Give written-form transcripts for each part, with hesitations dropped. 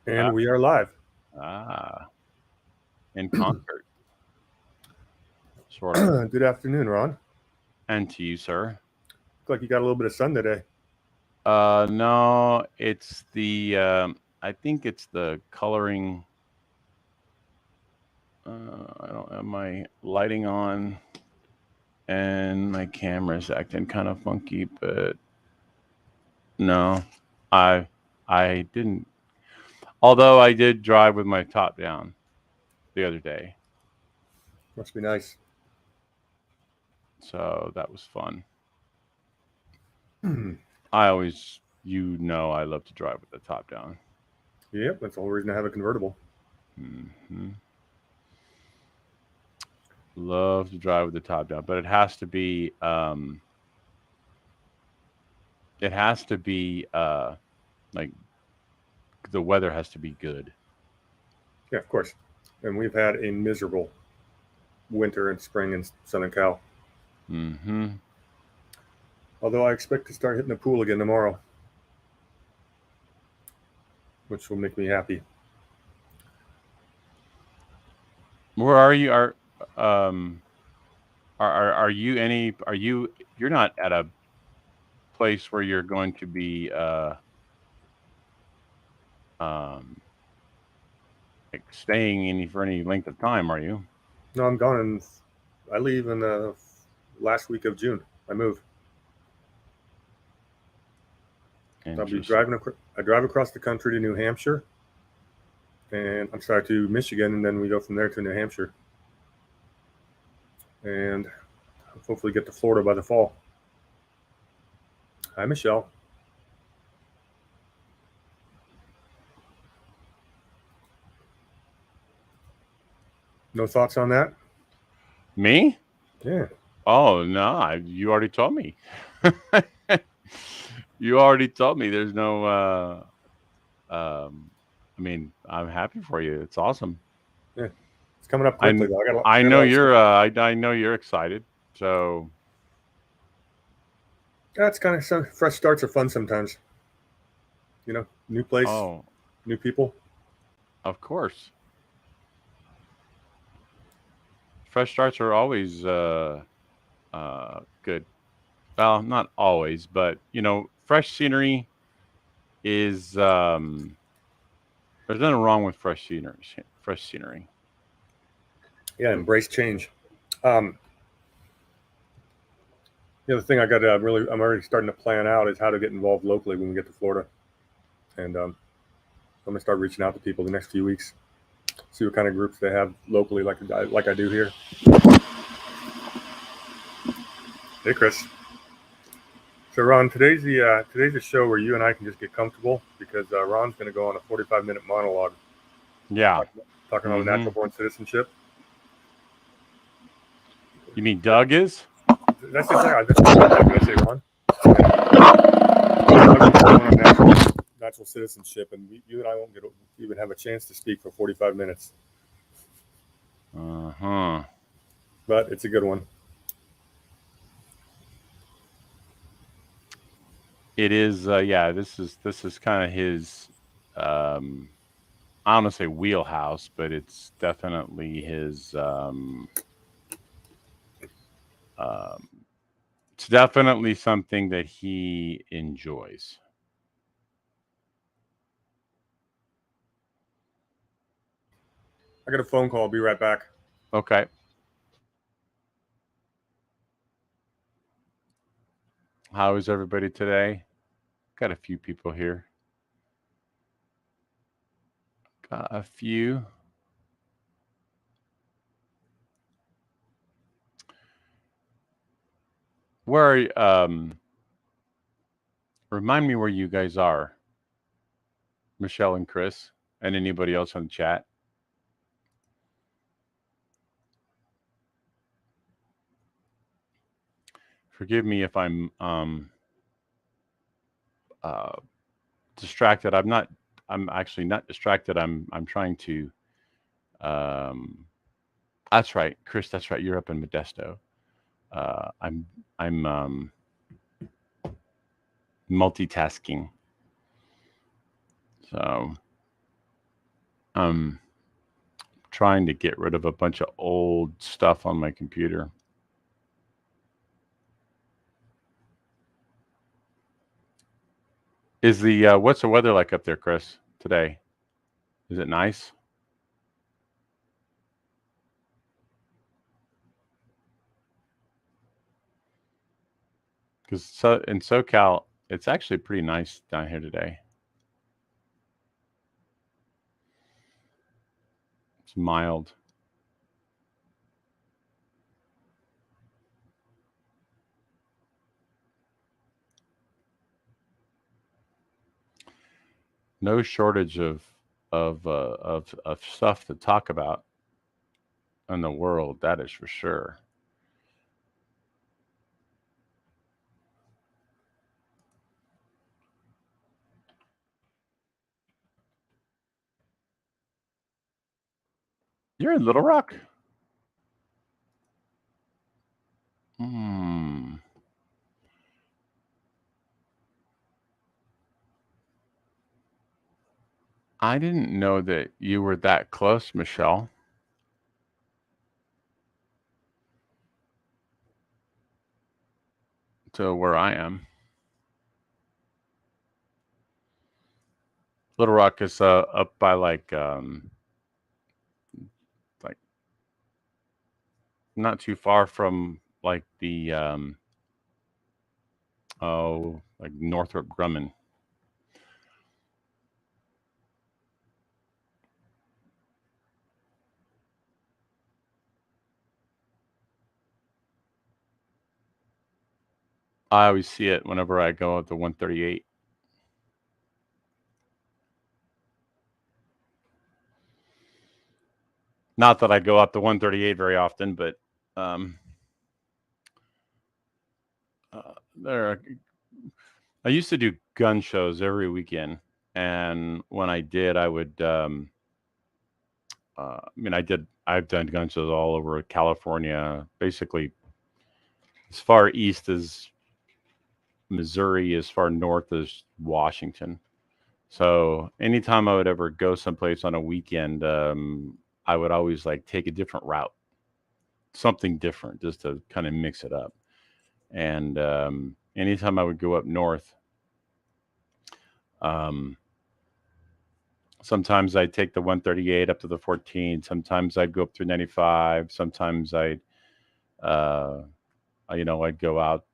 And we are live. Ah, in concert, sort of. Good afternoon, Ron. And to you, sir. Look like you got a little bit of sun today. No, it's the. I think it's the coloring. I don't have my lighting on, and my camera's acting kind of funky. But no, I I didn't. Although I did drive with my top down the other day, Must be nice. so that was fun. I always, I love to drive with the top down. Yep, that's the whole reason I have a convertible. Hmm. Love to drive with the top down, but it has to be like the weather has to be good. Yeah, of course. And we've had a miserable winter and spring in Southern Cal. Hmm. Although I expect to start hitting the pool again tomorrow, which will make me happy. Where are you? Um are you any are you you're not at a place where you're going to be um like staying any for any length of time, are you? No, I'm gone. I leave in the last week of June. I move. I'll be Interesting. driving. I drive across the country to New Hampshire, and I'm sorry to Michigan, and then we go from there to New Hampshire, and hopefully get to Florida by the fall. Hi, Michelle. No thoughts on that? Me? Yeah. Oh no, you already told me. You already told me there's no I mean, I'm happy for you. It's awesome. Yeah. It's coming up I quickly though. I I got a know lot of stuff. I know you're excited. So, That's kind of some fresh starts are fun sometimes. New place, oh, new people. of course. Fresh starts are always good. Well, not always, but fresh scenery is there's nothing wrong with fresh scenery. Fresh scenery. Yeah, embrace change. Um, the other thing I got to I'm already starting to plan out is how to get involved locally when we get to Florida, and I'm gonna start reaching out to people the next few weeks, see what kind of groups they have locally, like I do here. Hey, Chris. So Ron, today's the show where you and I can just get comfortable because Ron's going to go on a 45-minute monologue Yeah. talking about Mm-hmm. natural born citizenship. You mean Doug is? That's what I'm going to say, Ron. Doug's going on natural citizenship, and you and I won't even have a chance to speak for 45 minutes, Uh-huh. but it's a good one. It is yeah, this is kind of his um I don't want to say wheelhouse, but it's definitely his um it's definitely something that he enjoys. I got a phone call. I'll be right back. Okay. How is everybody today? Got a few people here. Got a few. Where are remind me where you guys are, Michelle and Chris, and anybody else on the chat. Forgive me if I'm uh, distracted. I'm actually not distracted. I'm trying to. Um, that's right, Chris. That's right. You're up in Modesto. I'm multitasking. So I'm trying to get rid of a bunch of old stuff on my computer. Is the what's the weather like up there, Chris, today? Is it nice? Because in SoCal, it's actually pretty nice down here today. It's mild. No shortage of stuff to talk about in the world. That is for sure. You're in Little Rock. Hmm. I didn't know that you were that close, Michelle, to where I am. Little Rock is up by like not too far from like the like Northrop Grumman. I always see it whenever I go at the 138. Not that I go out the 138 very often, but um, there. I used to do gun shows every weekend, and when I did, I would. I mean, I've done gun shows all over California, basically as far east as Missouri, as far north as Washington. So anytime I would ever go someplace on a weekend, I would always like take a different route, something different, just to kind of mix it up. And anytime I would go up north, um, sometimes I'd take the 138 up to the 14. Sometimes I'd go up through 95. Sometimes uh, I'd go out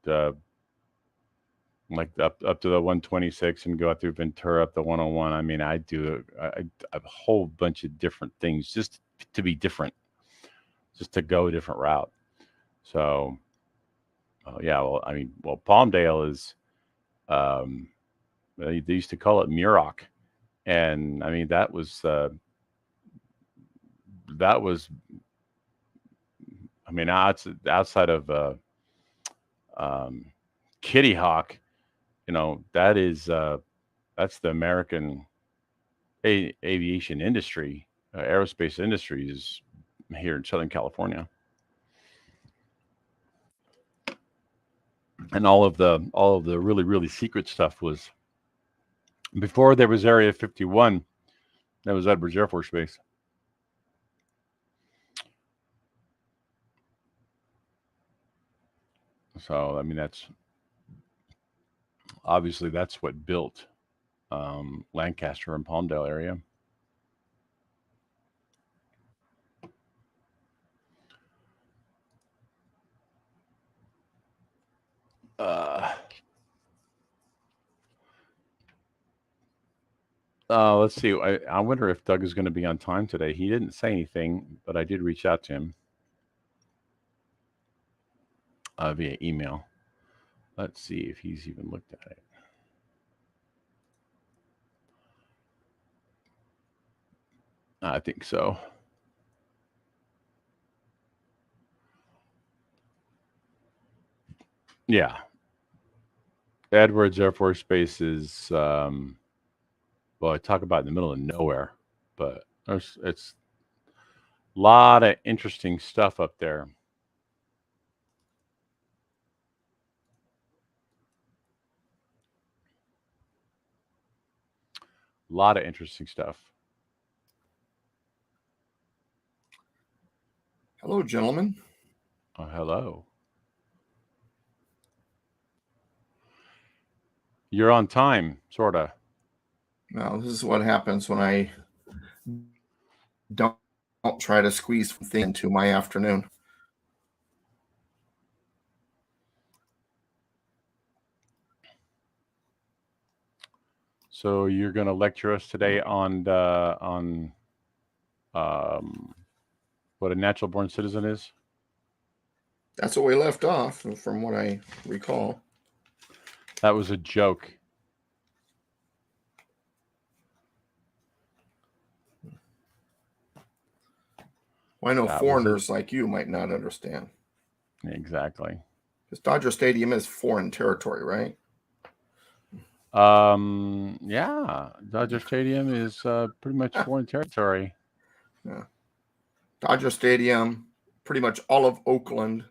like up to the 126 and go out through Ventura up the 101. I mean, I do a whole bunch of different things just to be different, just to go a different route. So, yeah, well, I mean, well, Palmdale is, um, they used to call it Muroc, and I mean that was, I mean, outside of um, Kitty Hawk, that's the American aviation industry, aerospace industry is here in Southern California, and all of the really really secret stuff was before there was Area 51. That was Edwards Air Force Base. So I mean, that's what built Lancaster and Palmdale area. Uh, let's see. I wonder if Doug is going to be on time today. He didn't say anything, but I did reach out to him via email. Let's see if he's even looked at it. I think so. Yeah. Edwards Air Force Base is, well, I talk about in the middle of nowhere, but it's a lot of interesting stuff up there. A lot of interesting stuff. Hello, gentlemen. Oh, hello. You're on time, sorta. Now, this is what happens when I don't try to squeeze things into my afternoon. So you're going to lecture us today on what a natural born citizen is? That's what we left off, from what I recall. That was a joke. Well, I know That was foreigners like you might not understand. Exactly. Because Dodger Stadium is foreign territory, right? Yeah, Dodger Stadium is pretty much foreign territory. Yeah. Dodger Stadium, pretty much all of Oakland.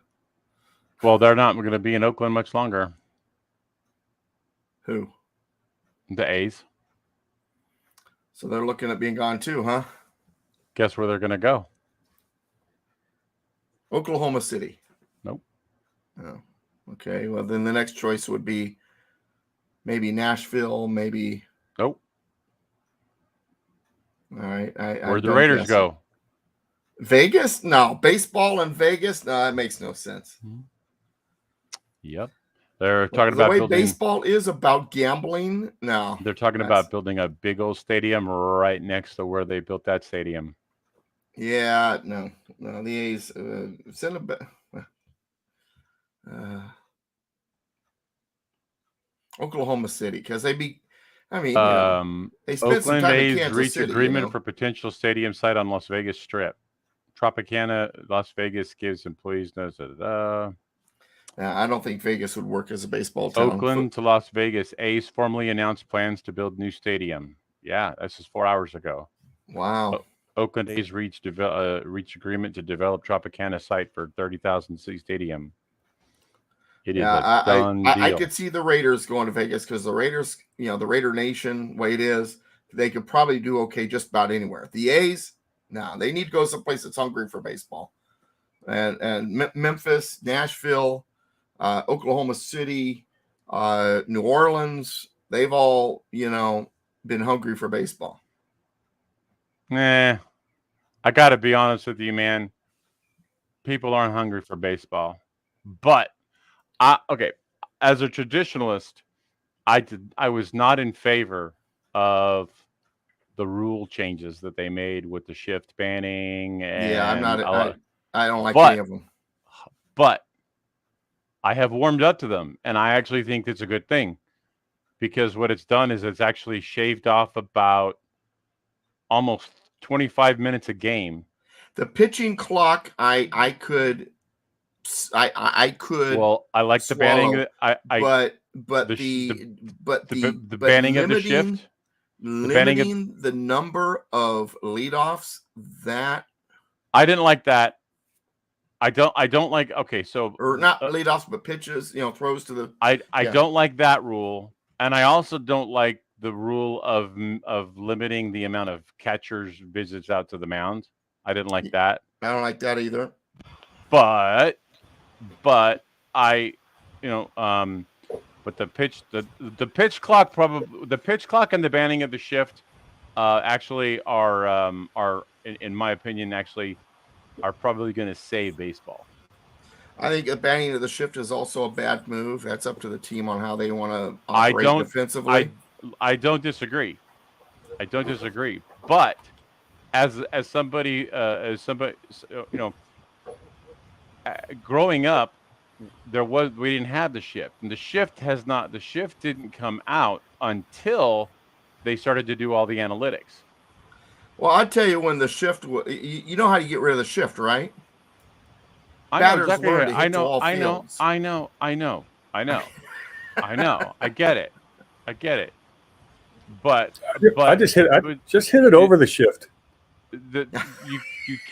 Well, they're not going to be in Oakland much longer. Who? The A's. So they're looking at being gone too, huh? Guess where they're going to go? Oklahoma City. Nope. Oh, okay. Well, then the next choice would be maybe Nashville, maybe. Nope. All right. Where'd the Raiders go? Vegas? No. Baseball in Vegas? No, that makes no sense. Yep. They're talking the about way building. Baseball is about gambling. No. They're talking about building a big old stadium right next to where they built that stadium. Yeah, no. The A's send Oklahoma City, because they spent Oakland some time A's in Kansas reach City, agreement for potential stadium site on Las Vegas Strip. Tropicana, Las Vegas gives employees notice. I don't think Vegas would work as a baseball town. Oakland to Las Vegas. A's formally announced plans to build new stadium. Yeah, this is 4 hours ago. Wow. Oakland A's reached agreement to develop Tropicana site for 30,000 seat stadium. It is a done deal. I could see the Raiders going to Vegas, because the Raiders, the Raider Nation way it is, they could probably do okay just about anywhere. The A's, no, they need to go someplace that's hungry for baseball. And Memphis, Nashville, Oklahoma City, New Orleans, they've all, been hungry for baseball. I got to be honest with you, man. People aren't hungry for baseball. But, okay, as a traditionalist, I was not in favor of the rule changes that they made with the shift banning. And I don't like any of them. But I have warmed up to them, and I actually think it's a good thing, because what it's done is it's actually shaved off about almost 25 minutes a game. The pitching clock, I could. Well, I like the banning. But the banning of the shift, limiting the number of leadoffs, that I didn't like that. I don't like. Okay, so or not leadoffs, but pitches. Throws to the. I don't like that rule, and I also don't like the rule of limiting the amount of catchers' visits out to the mound. I didn't like that. I don't like that either. But I, but the pitch clock and the banning of the shift, actually are in my opinion actually are probably going to save baseball. I think the banning of the shift is also a bad move. That's up to the team on how they want to operate defensively. I don't disagree. But as somebody, growing up, we didn't have the shift, and the shift didn't come out until they started to do all the analytics. Well, I'll tell you when the shift. You know how to get rid of the shift, right? I know exactly. I know. I get it. But I just hit it over the shift. You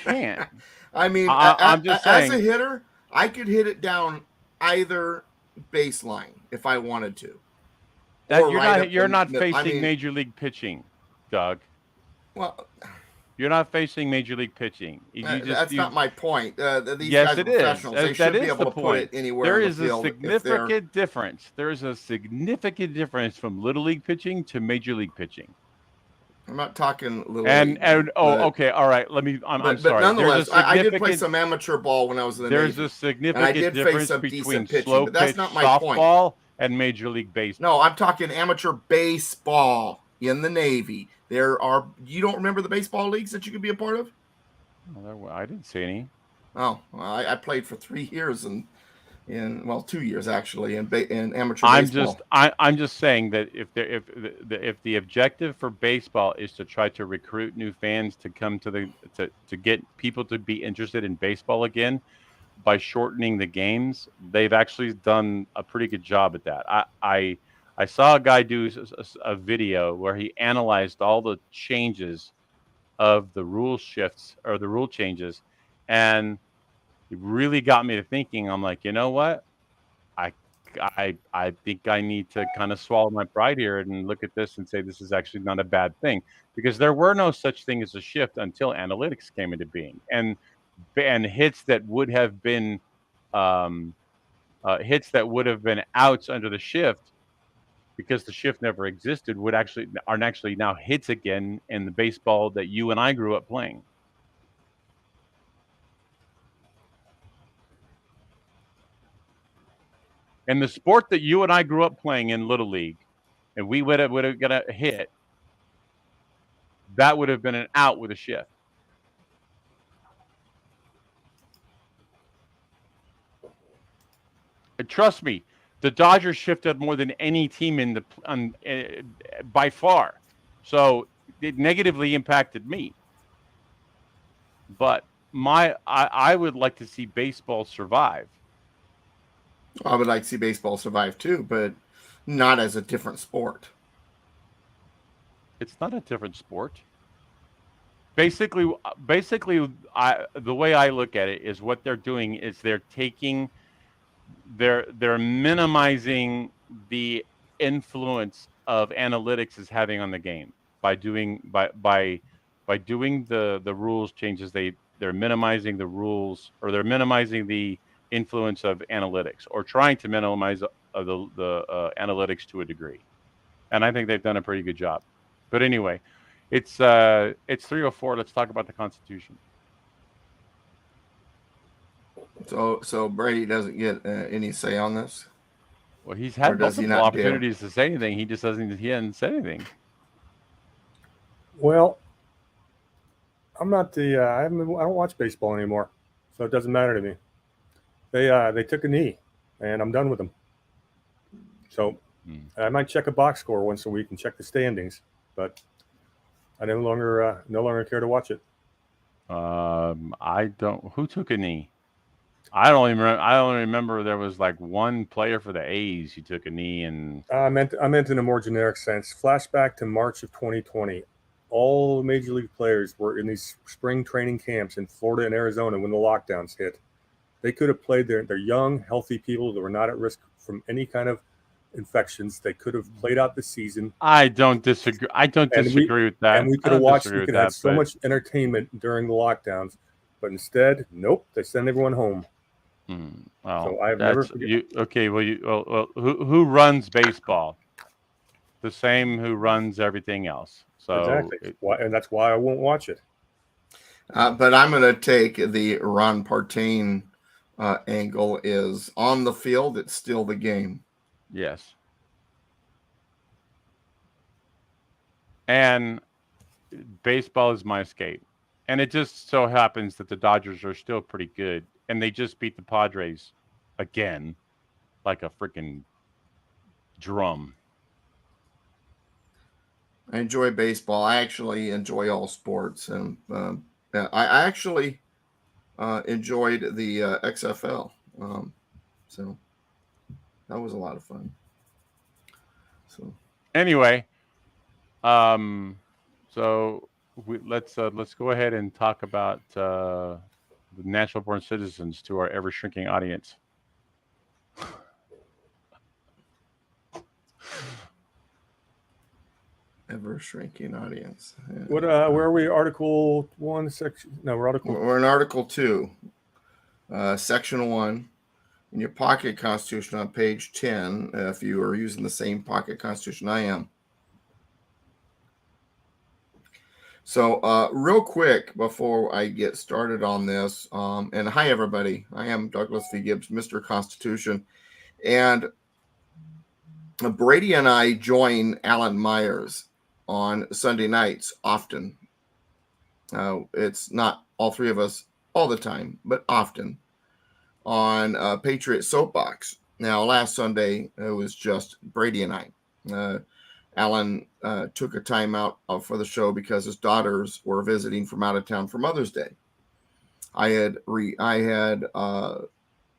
can't. I mean, I'm just saying, as a hitter, I could hit it down either baseline if I wanted to. You're not facing major league pitching, Doug. Well, You're not facing major league pitching. That's not my point. These yes, guys are it is. professionals. They That should be is able the to put point. it anywhere There in the is a field if they're. significant difference. There is a significant difference from little league pitching to major league pitching. I'm not talking little And league, okay, all right. I'm sorry. Nonetheless, There's a I did play significant. some amateur ball when I was in the There's Navy. a significant face difference some between decent pitching, slow but that's pitch not my point. softball and major league baseball. No, I'm talking amateur baseball in the Navy. You don't remember the baseball leagues that you could be a part of? I didn't see any. Oh, well, I played for 3 years in 2 years actually in amateur baseball. I'm just saying that if the objective for baseball is to try to recruit new fans to come to get people to be interested in baseball again by shortening the games, they've actually done a pretty good job at that. I saw a guy do a video where he analyzed all the changes of the rule shifts or the rule changes, and it really got me to thinking. I'm like, you know what? I think I need to kind of swallow my pride here and look at this and say this is actually not a bad thing, because there were no such thing as a shift until analytics came into being, and hits that would have been outs under the shift because the shift never existed are actually now hits again in the baseball that you and I grew up playing. And the sport that you and I grew up playing in Little League, and we would have got a hit, that would have been an out with a shift. And trust me, the Dodgers shifted more than any team by far, so it negatively impacted me. But I would like to see baseball survive. I would like to see baseball survive too, but not as a different sport. It's not a different sport. Basically, the way I look at it is what they're doing is they're minimizing the influence of analytics is having on the game by doing the rules changes. They're minimizing the rules, or they're minimizing the influence of analytics, or trying to minimize the analytics to a degree. And I think they've done a pretty good job. But anyway, it's 3:04. Let's talk about the Constitution. So Brady doesn't get any say on this. Well, he's had multiple opportunities to say anything. He just doesn't. He hasn't said anything. Well, I'm not I don't watch baseball anymore, so it doesn't matter to me. They took a knee, and I'm done with them. So I might check a box score once a week and check the standings, but I no longer care to watch it. I don't. Who took a knee? I only remember there was like one player for the A's who took a knee, and I meant in a more generic sense. Flashback to March of 2020. All major league players were in these spring training camps in Florida and Arizona when the lockdowns hit. They could have played. They're young, healthy people that were not at risk from any kind of infections. They could have played out the season. I don't disagree. With that. And we could have watched. We could have had so much entertainment during the lockdowns, but instead, nope. They send everyone home. Well, so I've never. Okay. Well, who runs baseball? The same who runs everything else. So exactly. And that's why I won't watch it. But I'm going to take the Ron Partain angle. Is on the field, it's still the game. Yes. And baseball is my escape. And it just so happens that the Dodgers are still pretty good. And they just beat the Padres again, like a freaking drum. I enjoy baseball. I actually enjoy all sports. And I actually enjoyed the XFL. So that was a lot of fun. So anyway, so let's go ahead and talk about the natural born citizens to our ever shrinking audience. Ever shrinking audience. What? Where are we? Article 1, section? No, we're Article. We're in Article 2, Section 1. In your Pocket Constitution on page 10, if you are using the same Pocket Constitution I am. So real quick before I get started on this, and hi everybody, I am Douglas V. Gibbs, Mr. Constitution, and Brady and I join Alan Myers on Sunday nights often. It's not all three of us all the time, but often on Patriot Soapbox. Now, last Sunday, it was just Brady and I. Alan took a time out for the show because his daughters were visiting from out of town for Mother's Day. I had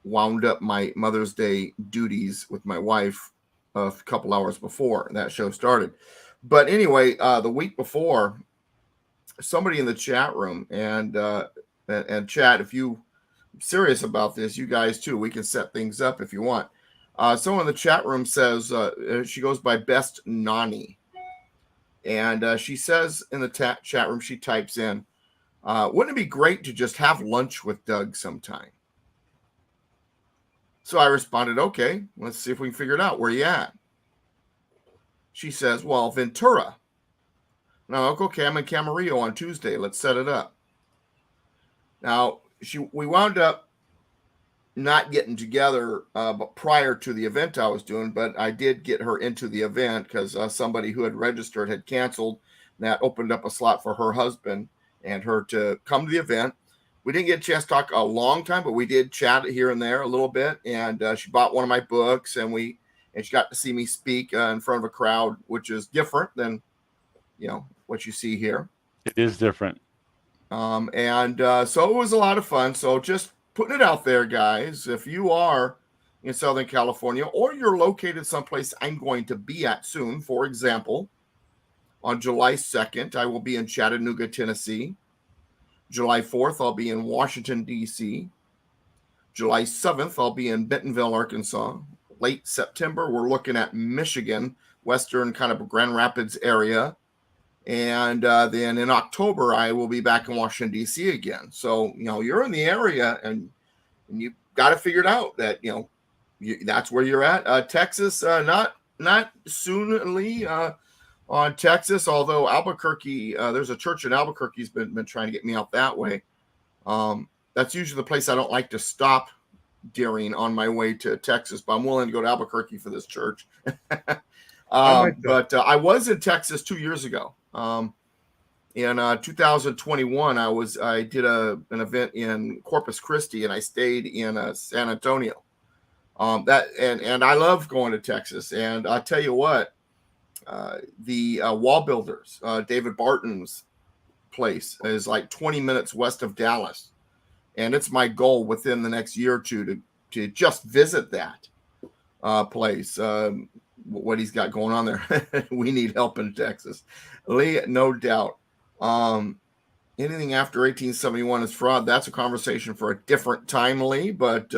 wound up my Mother's Day duties with my wife a couple hours before that show started. But anyway, the week before, somebody in the chat room and chat, if you serious about this, you guys too, we can set things up if you want. Someone in the chat room says she goes by Best Nani, and she says in the chat room, she types in, wouldn't it be great to just have lunch with Doug sometime? So I responded, okay, let's see if we can figure it out. Where you at? She says, well, Ventura. No, okay, I'm in Camarillo on Tuesday. Let's set it up. Now, we wound up not getting together but prior to the event I was doing, but I did get her into the event because somebody who had registered had canceled. That opened up a slot for her husband and her to come to the event. We didn't get a chance to talk a long time, but we did chat here and there a little bit. And she bought one of my books, and she got to see me speak in front of a crowd, which is different than what you see here. It is different. So it was a lot of fun. So just putting it out there, guys, if you are in Southern California or you're located someplace I'm going to be at soon, for example, on July 2nd, I will be in Chattanooga, Tennessee. July 4th, I'll be in Washington, D.C. July 7th, I'll be in Bentonville, Arkansas. Late September, we're looking at Michigan, western kind of Grand Rapids area. And then in October, I will be back in Washington, D.C. again. So, you're in the area and you got to figure it out that, that's where you're at. Texas, not soonly on Texas, although Albuquerque, there's a church in Albuquerque has been trying to get me out that way. That's usually the place I don't like to stop during on my way to Texas, but I'm willing to go to Albuquerque for this church. But I was in Texas 2 years ago. In 2021, I did an event in Corpus Christi, and I stayed in San Antonio. And I love going to Texas. And I'll tell you what, the Wall Builders, David Barton's place, is like 20 minutes west of Dallas, and it's my goal within the next year or two to just visit that place. What he's got going on there. We need help in Texas. Lee, no doubt. Anything after 1871 is fraud. That's a conversation for a different time, Lee, but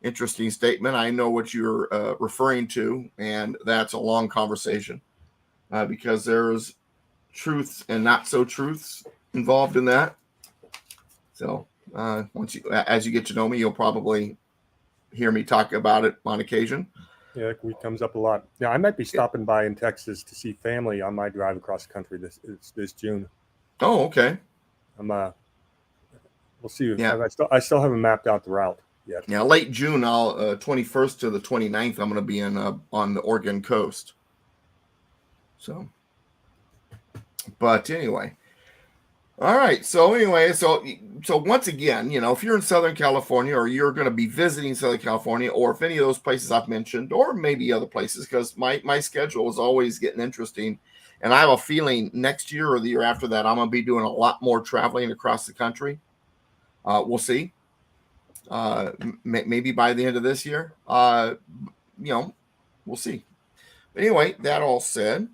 interesting statement. I know what you're referring to, and that's a long conversation because there's truths and not so truths involved in that. So as you get to know me, you'll probably hear me talk about it on occasion. Yeah, it comes up a lot. Yeah, I might be stopping by in Texas to see family on my drive across the country this June. Oh, okay. We'll see. Yeah. I still haven't mapped out the route yet. Yeah, late June, 21st to the 29th, I'm going to be on the Oregon coast. So, but anyway. All right. So anyway, so once again, if you're in Southern California or you're going to be visiting Southern California, or if any of those places I've mentioned, or maybe other places, because my schedule is always getting interesting. And I have a feeling next year or the year after that, I'm going to be doing a lot more traveling across the country. We'll see. Maybe by the end of this year, we'll see. But anyway, that all said,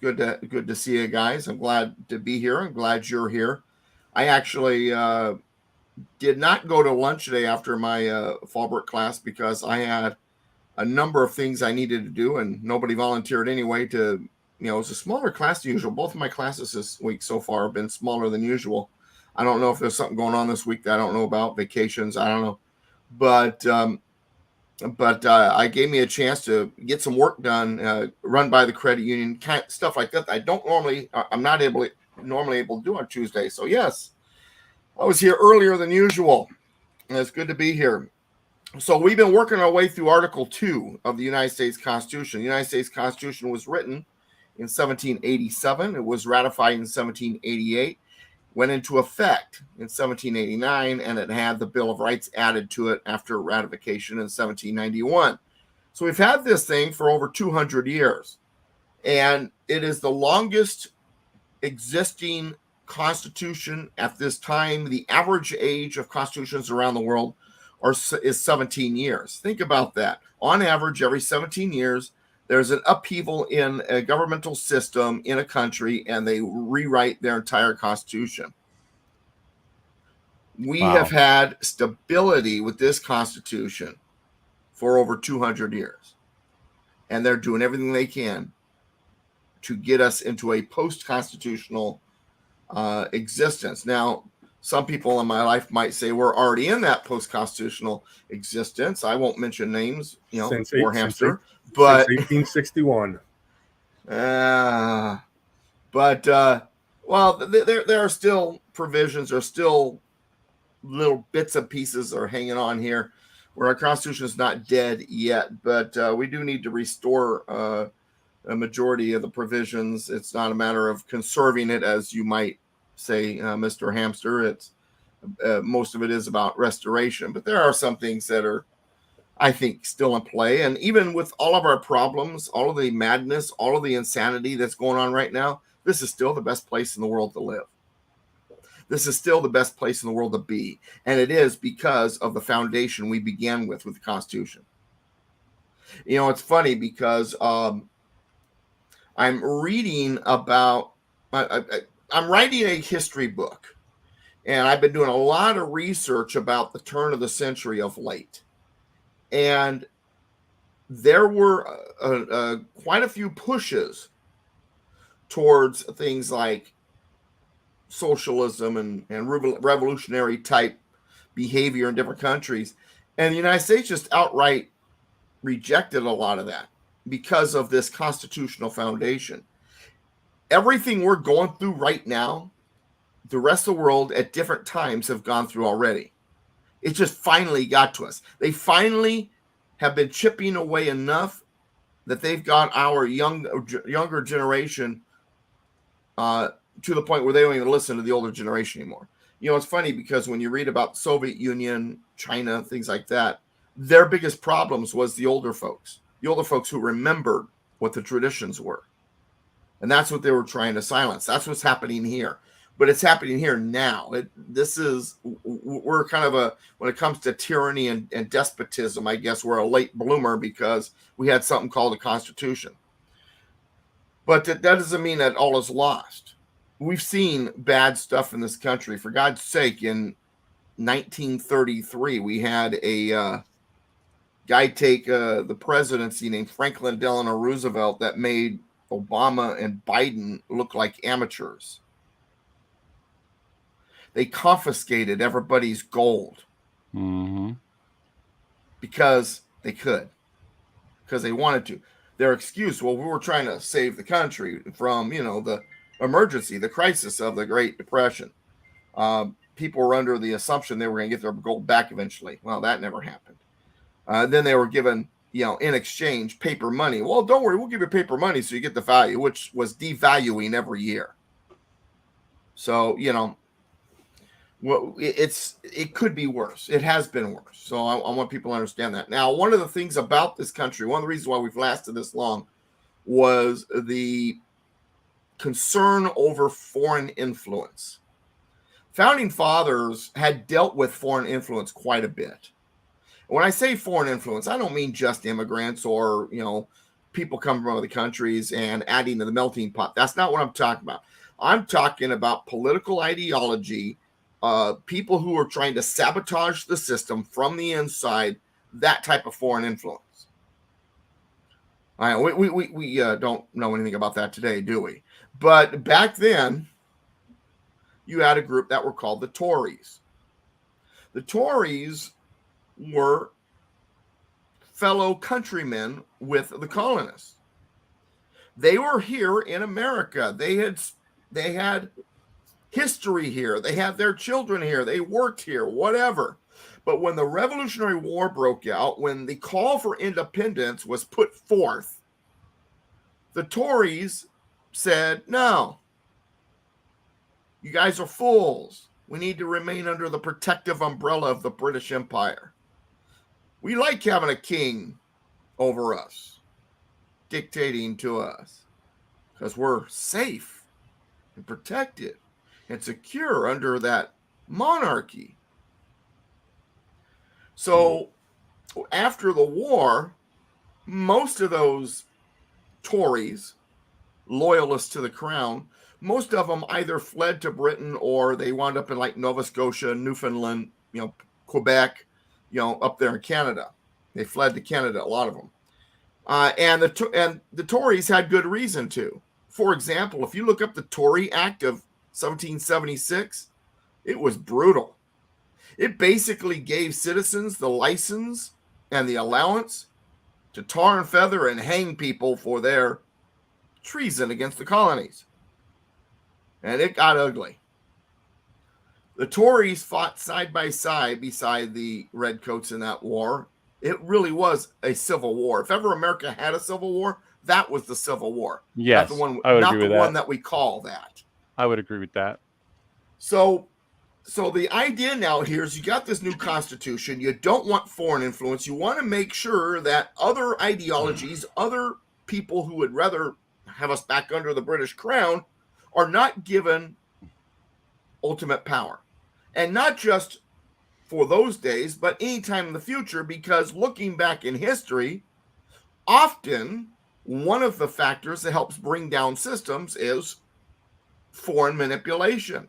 good to see you guys. I'm glad to be here. I'm glad you're here. I actually did not go to lunch today after my Fallbrook class because I had a number of things I needed to do, and nobody volunteered anyway to it was a smaller class than usual. Both of my classes this week so far have been smaller than usual. I don't know if there's something going on this week that I don't know about, vacations, I don't know. But I gave me a chance to get some work done, run by the credit union, kind of stuff like that. I'm not normally able to do on Tuesday. So yes, I was here earlier than usual, and it's good to be here. So we've been working our way through Article 2 of the United States Constitution. The United States Constitution was written in 1787. It was ratified in 1788, went into effect in 1789, and it had the Bill of Rights added to it after ratification in 1791. So we've had this thing for over 200 years, and it is the longest existing constitution at this time. The average age of constitutions around the world is 17 years. Think about that. On average, every 17 years, there's an upheaval in a governmental system in a country, and they rewrite their entire constitution. We have had stability with this constitution for over 200 years, and they're doing everything they can to get us into a post-constitutional existence. Now, some people in my life might say we're already in that post-constitutional existence. I won't mention names, or Hamster, but since 1861. Well, there are still provisions, or still little bits and pieces are hanging on here, where our Constitution is not dead yet. But we do need to restore a majority of the provisions. It's not a matter of conserving it, as you might say, Mr. Hamster. It's most of it is about restoration, but there are some things that are, I think, still in play. And even with all of our problems, all of the madness, all of the insanity that's going on right now, this is still the best place in the world to live. This is still the best place in the world to be. And it is because of the foundation we began with the Constitution. It's funny because I'm reading about, I'm writing a history book, and I've been doing a lot of research about the turn of the century of late. And there were quite a few pushes towards things like socialism and revolutionary type behavior in different countries. And the United States just outright rejected a lot of that because of this constitutional foundation. Everything we're going through right now, the rest of the world at different times have gone through already. It just finally got to us. They finally have been chipping away enough that they've got our younger generation to the point where they don't even listen to the older generation anymore. It's funny because when you read about the Soviet Union, China, things like that, their biggest problems was the older folks who remembered what the traditions were. And that's what they were trying to silence. That's what's happening here. But it's happening here now. We're kind of when it comes to tyranny and despotism, I guess we're a late bloomer because we had something called a Constitution. But that doesn't mean that all is lost. We've seen bad stuff in this country. For God's sake, in 1933, we had a guy take the presidency named Franklin Delano Roosevelt that made Obama and Biden look like amateurs. They confiscated everybody's gold because they could, because they wanted to. Their excuse, well, we were trying to save the country from, the emergency, the crisis of the Great Depression. People were under the assumption they were going to get their gold back eventually. Well, that never happened. Then they were given, in exchange, paper money. Well, don't worry, we'll give you paper money so you get the value, which was devaluing every year. So, well, it could be worse. It has been worse. So I want people to understand that. Now, one of the things about this country, one of the reasons why we've lasted this long, was the concern over foreign influence. Founding fathers had dealt with foreign influence quite a bit. When I say foreign influence, I don't mean just immigrants or, people coming from other countries and adding to the melting pot. That's not what I'm talking about. I'm talking about political ideology, people who are trying to sabotage the system from the inside, that type of foreign influence. We don't know anything about that today, do we? But back then, you had a group that were called the Tories. The Tories were fellow countrymen with the colonists. They were here in America. They had history here. They had their children here. They worked here, whatever. But when the Revolutionary War broke out, when the call for independence was put forth, the Tories said, no, you guys are fools. We need to remain under the protective umbrella of the British Empire. We like having a king over us, dictating to us, because we're safe and protected and secure under that monarchy. So after the war, most of those Tories, loyalists to the crown, most of them either fled to Britain or they wound up in like Nova Scotia, Newfoundland, Quebec, up there in Canada. They fled to Canada, a lot of them. And the Tories had good reason to. For example, if you look up the Tory Act of 1776, it was brutal. It basically gave citizens the license and the allowance to tar and feather and hang people for their treason against the colonies. And it got ugly. The Tories fought side by side beside the Redcoats in that war. It really was a civil war. If ever America had a civil war, that was the Civil War. Yes, not the one, I would not agree the with one that. that we call that. I would agree with that. So the idea now here is you got this new constitution. You don't want foreign influence. You want to make sure that other ideologies, other people who would rather have us back under the British crown are not given ultimate power. And not just for those days, but anytime in the future, because looking back in history, often one of the factors that helps bring down systems is foreign manipulation.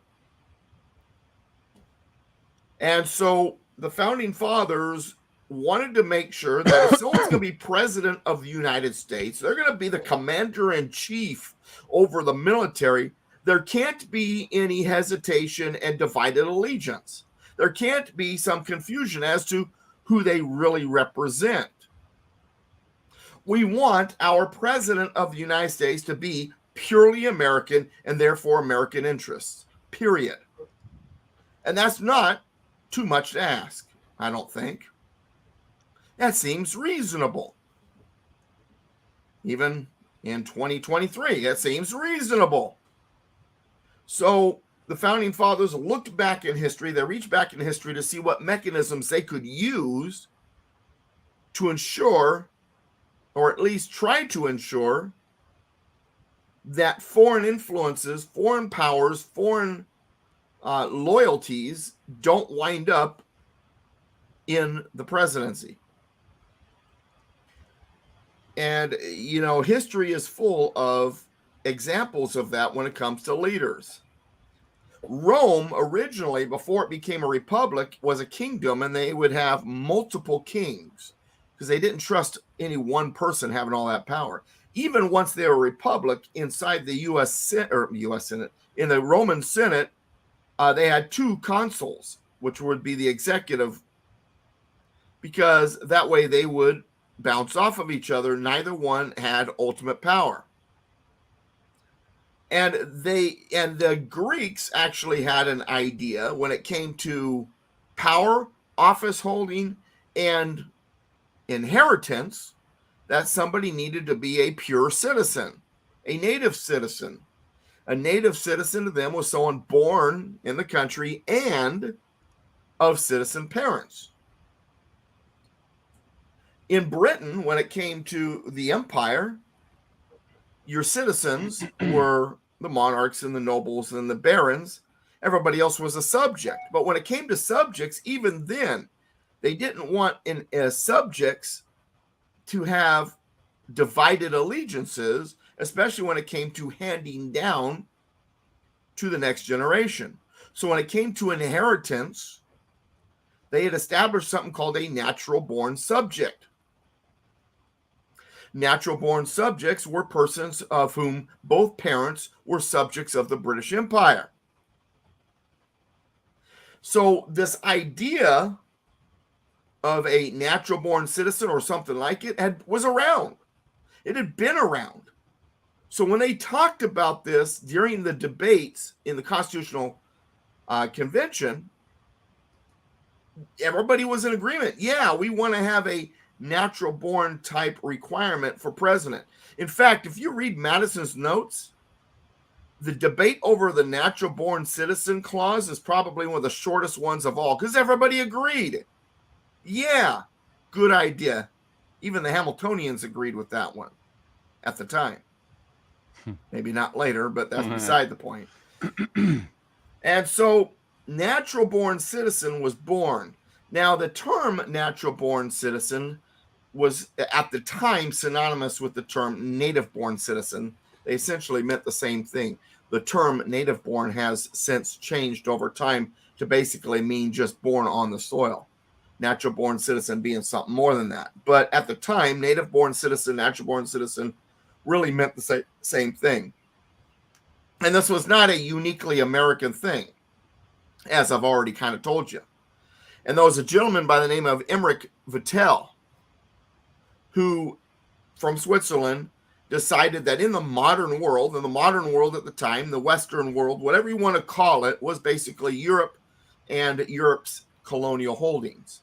And so the founding fathers wanted to make sure that if someone's going to be president of the United States, they're going to be the commander-in-chief over the military. There can't be any hesitation and divided allegiance. There can't be some confusion as to who they really represent. We want our president of the United States to be purely American and therefore American interests, period. And that's not too much to ask, I don't think. That seems reasonable. Even in 2023, that seems reasonable. So the founding fathers looked back in history, they reached back in history to see what mechanisms they could use to ensure, or at least try to ensure, that foreign influences, foreign powers, foreign loyalties don't wind up in the presidency. And, history is full of examples of that when it comes to leaders. Rome originally, before it became a republic, was a kingdom, and they would have multiple kings because they didn't trust any one person having all that power. Even once they were a republic, inside the U.S. Senate, in the Roman Senate, they had two consuls, which would be the executive, because that way they would bounce off of each other. Neither one had ultimate power. And the Greeks actually had an idea when it came to power, office holding, and inheritance, that somebody needed to be a pure citizen, a native citizen. A native citizen to them was someone born in the country and of citizen parents. In Britain, when it came to the empire, your citizens were the monarchs and the nobles and the barons. Everybody else was a subject. But when it came to subjects, even then, they didn't want subjects to have divided allegiances, especially when it came to handing down to the next generation. So when it came to inheritance, they had established something called a natural born subject. Natural born subjects were persons of whom both parents were subjects of the British Empire. So this idea of a natural born citizen or something like it was around. It had been around. So when they talked about this during the debates in the Constitutional Convention, everybody was in agreement. Yeah, we want to have a natural born type requirement for president. In fact, if you read Madison's notes, the debate over the natural born citizen clause is probably one of the shortest ones of all because everybody agreed. Yeah, good idea. Even the Hamiltonians agreed with that one at the time. Maybe not later, but that's beside the point. And so natural born citizen was born. Now, the term natural born citizen was at the time synonymous with the term native born citizen. They essentially meant the same thing. The term native born has since changed over time to basically mean just born on the soil. Natural born citizen being something more than that. But at the time, native born citizen, natural born citizen really meant the same thing. And this was not a uniquely American thing, as I've already kind of told you. And there was a gentleman by the name of Emmerich Vattel, who, from Switzerland, decided that in the modern world at the time, the Western world, whatever you want to call it, was basically Europe and Europe's colonial holdings.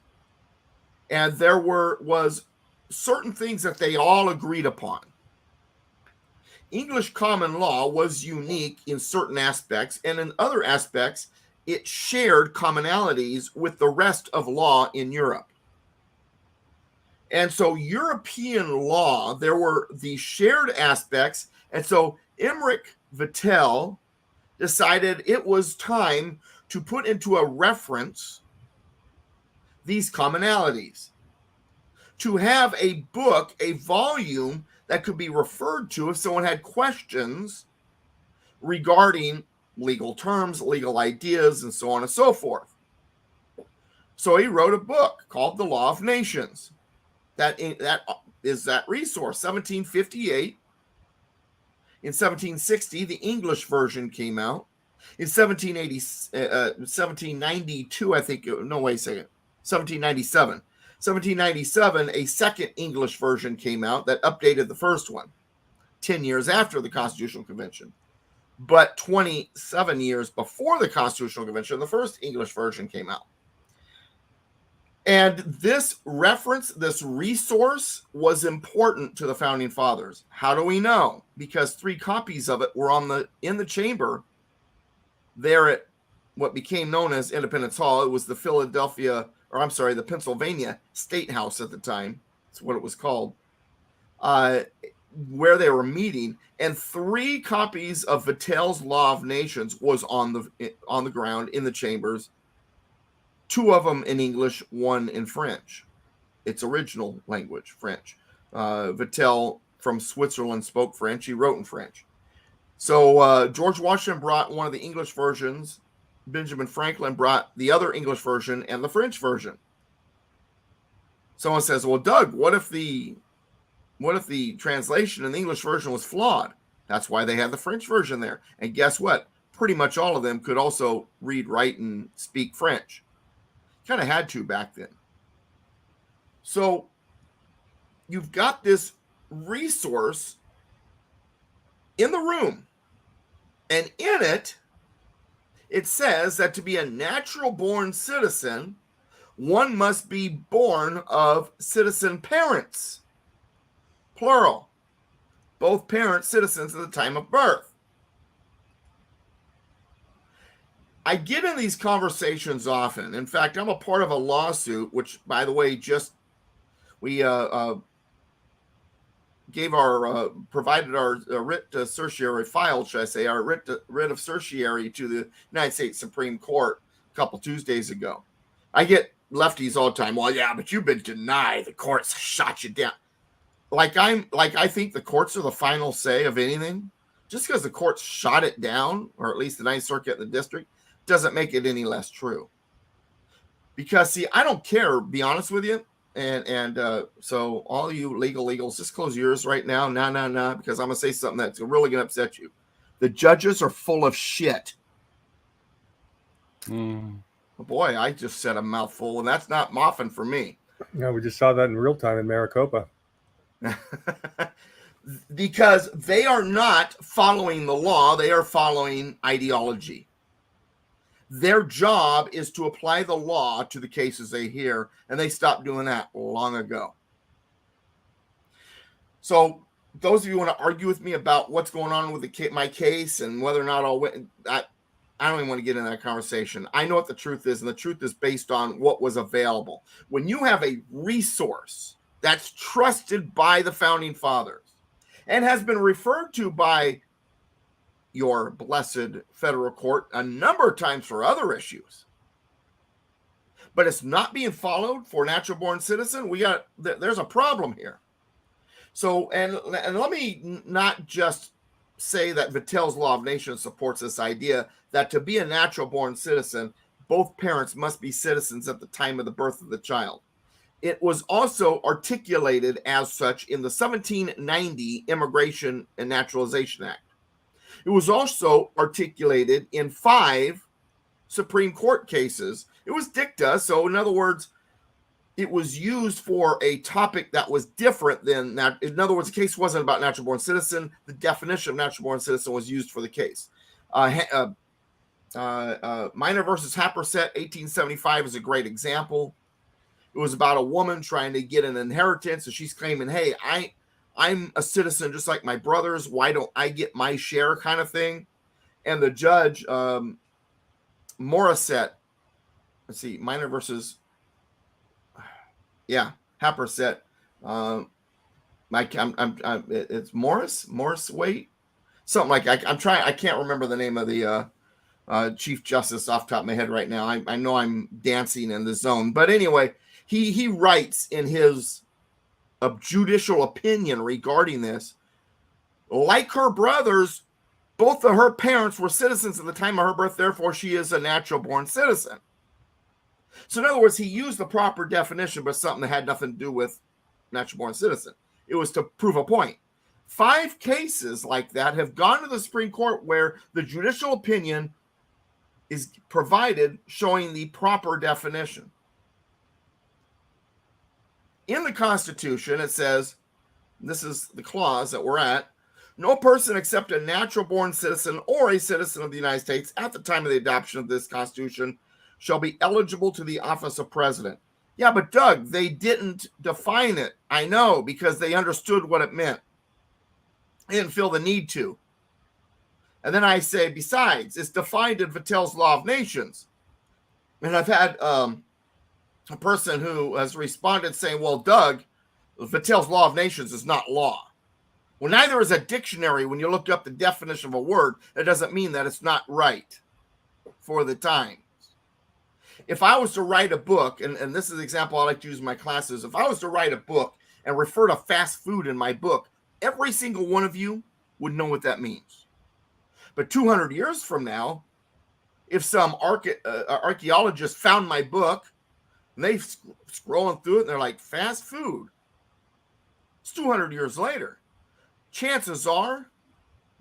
And there was certain things that they all agreed upon. English common law was unique in certain aspects, and in other aspects, it shared commonalities with the rest of law in Europe. And so European law, there were the shared aspects, and so Emmerich Vattel decided it was time to put into a reference these commonalities, to have a book, a volume that could be referred to if someone had questions regarding legal terms, legal ideas, and so on and so forth. So he wrote a book called The Law of Nations. That is that resource. 1758. In 1760, the English version came out. In 1792, I think, no, wait a second, 1797. 1797, a second English version came out that updated the first one, 10 years after the Constitutional Convention. But 27 years before the Constitutional Convention, the first English version came out. And this reference, this resource was important to the Founding Fathers. How do we know? Because 3 copies of it were in the chamber there at what became known as Independence Hall. It was the the Pennsylvania State House at the time. That's what it was called. Where they were meeting, and 3 copies of Vattel's Law of Nations was on the ground in the chambers. 2 of them in English, 1 in French. Its original language, French. Vattel from Switzerland spoke French. He wrote in French. So George Washington brought one of the English versions. Benjamin Franklin brought the other English version and the French version. Someone says, well, Doug, what if the translation in the English version was flawed? That's why they had the French version there. And guess what? Pretty much all of them could also read, write, and speak French. Kind of had to back then. So you've got this resource in the room. And in it, it says that to be a natural born citizen, one must be born of citizen parents. Plural. Both parents citizens at the time of birth. I get in these conversations often. In fact, I'm a part of a lawsuit, which, by the way, we provided our writ certiorari file, should I say, our writ of certiorari to the United States Supreme Court a couple Tuesdays ago. I get lefties all the time. Well, yeah, but you've been denied. The courts shot you down. I think the courts are the final say of anything. Just because the courts shot it down, or at least the Ninth Circuit and the district, doesn't make it any less true. Because, see, I don't care, be honest with you, So all you legals, just close your ears right now. Nah, because I'm gonna say something that's really gonna upset you. The judges are full of shit. Boy, I just said a mouthful, and that's not muffin for me. Yeah, we just saw that in real time in Maricopa. Because they are not following the law, they are following ideology. Their job is to apply the law to the cases they hear, and they stopped doing that long ago. So those of you who want to argue with me about what's going on with my case and whether or not I'll win, I don't even want to get into that conversation. I know what the truth is, and the truth is based on what was available. When you have a resource that's trusted by the founding fathers and has been referred to by your blessed federal court a number of times for other issues, but it's not being followed for natural born citizen, there's a problem here. So, and let me not just say that Vattel's Law of Nations supports this idea that to be a natural born citizen, both parents must be citizens at the time of the birth of the child. It was also articulated as such in the 1790 Immigration and Naturalization Act. It was also articulated in 5 Supreme Court cases. It was dicta, so in other words, it was used for a topic that was different than that. In other words, the case wasn't about natural born citizen. The definition of natural born citizen was used for the case. Minor versus Happersett, 1875 is a great example. It was about a woman trying to get an inheritance, and she's claiming, hey, I'm a citizen just like my brothers. Why don't I get my share, kind of thing? And the judge, Morissette, let's see, Minor versus, Happersett. It's Morris Waite, something like that. I can't remember the name of the Chief Justice off the top of my head right now. I know I'm dancing in the zone, but anyway, he writes in his judicial opinion regarding this, like her brothers, both of her parents were citizens at the time of her birth, therefore she is a natural born citizen. So in other words, he used the proper definition, but something that had nothing to do with natural born citizen. It was to prove a point. 5 cases like that have gone to the Supreme Court where the judicial opinion is provided showing the proper definition. In the Constitution, it says, this is the clause that we're at, no person except a natural born citizen or a citizen of the United States at the time of the adoption of this Constitution shall be eligible to the office of president. Yeah, but Doug, they didn't define it. I know, because they understood what it meant. They didn't feel the need to. And then I say, besides, it's defined in Vattel's Law of Nations. And I've had a person who has responded saying, well, Doug, Vattel's Law of Nations is not law. Well, neither is a dictionary. When you look up the definition of a word, it doesn't mean that it's not right for the time. If I was to write a book, and this is the example I like to use in my classes, if I was to write a book and refer to fast food in my book, every single one of you would know what that means. But 200 years from now, if some archaeologist found my book and they're scrolling through it and they're like, fast food, it's 200 years later. Chances are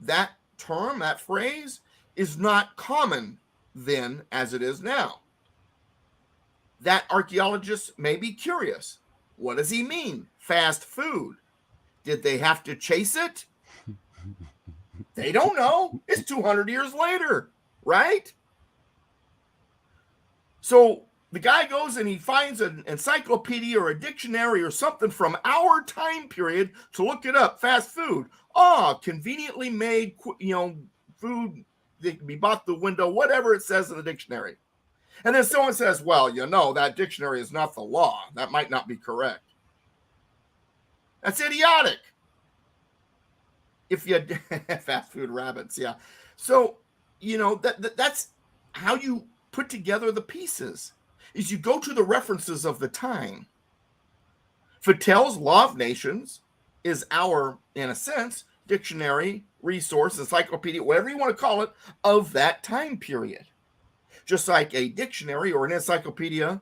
that term, that phrase, is not common then as it is now. That archaeologist may be curious. What does he mean? Fast food. Did they have to chase it? They don't know. It's 200 years later, right? So the guy goes and he finds an encyclopedia or a dictionary or something from our time period to look it up. Fast food. Conveniently made, food that can be bought through the window, whatever it says in the dictionary. And then someone says, well, that dictionary is not the law. That might not be correct. That's idiotic. If you fast food rabbits, yeah. So, that's how you put together the pieces, is you go to the references of the time. Vattel's Law of Nations is our, in a sense, dictionary, resource, encyclopedia, whatever you want to call it, of that time period. Just like a dictionary or an encyclopedia,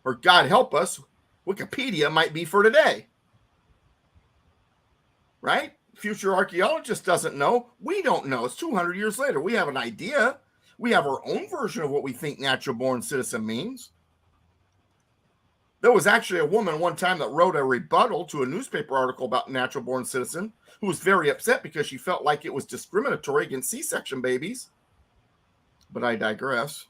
or God help us, Wikipedia might be for today. Right? Future archaeologist doesn't know. We don't know. It's 200 years later. We have an idea. We have our own version of what we think natural born citizen means. There was actually a woman one time that wrote a rebuttal to a newspaper article about natural born citizen who was very upset because she felt like it was discriminatory against C-section babies. But I digress.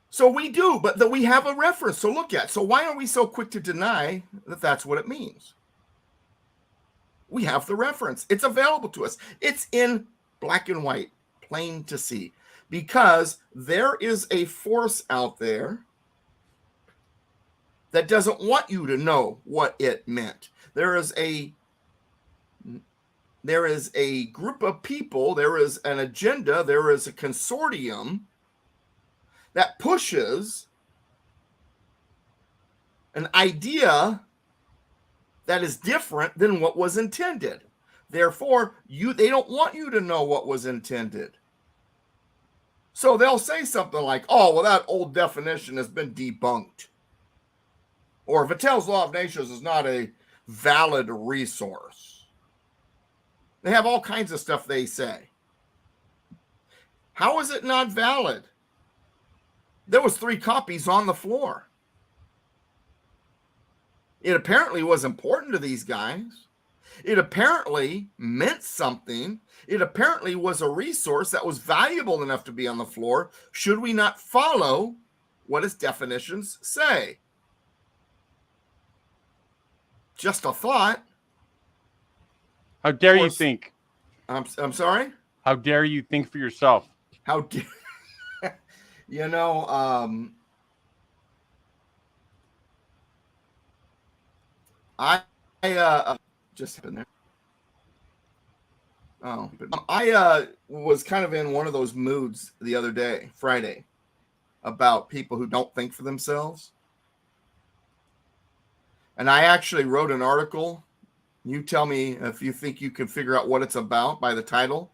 So we do, but that we have a reference to look at. So why are we so quick to deny that that's what it means? We have the reference. It's available to us. It's in black and white, plain to see, because there is a force out there that doesn't want you to know what it meant. There is a group of people, there is an agenda, there is a consortium that pushes an idea that is different than what was intended. Therefore, they don't want you to know what was intended. So they'll say something like, oh, well, that old definition has been debunked. Or Vattel's Law of Nations is not a valid resource. They have all kinds of stuff they say. How is it not valid? There was 3 copies on the floor. It apparently was important to these guys. It apparently meant something. It apparently was a resource that was valuable enough to be on the floor. Should we not follow what its definitions say? Just a thought. How dare you think? I'm sorry? How dare you think for yourself? How dare you know, I just happened there. Oh, I was kind of in one of those moods the other day, Friday, about people who don't think for themselves. And I actually wrote an article. You tell me if you think you can figure out what it's about by the title.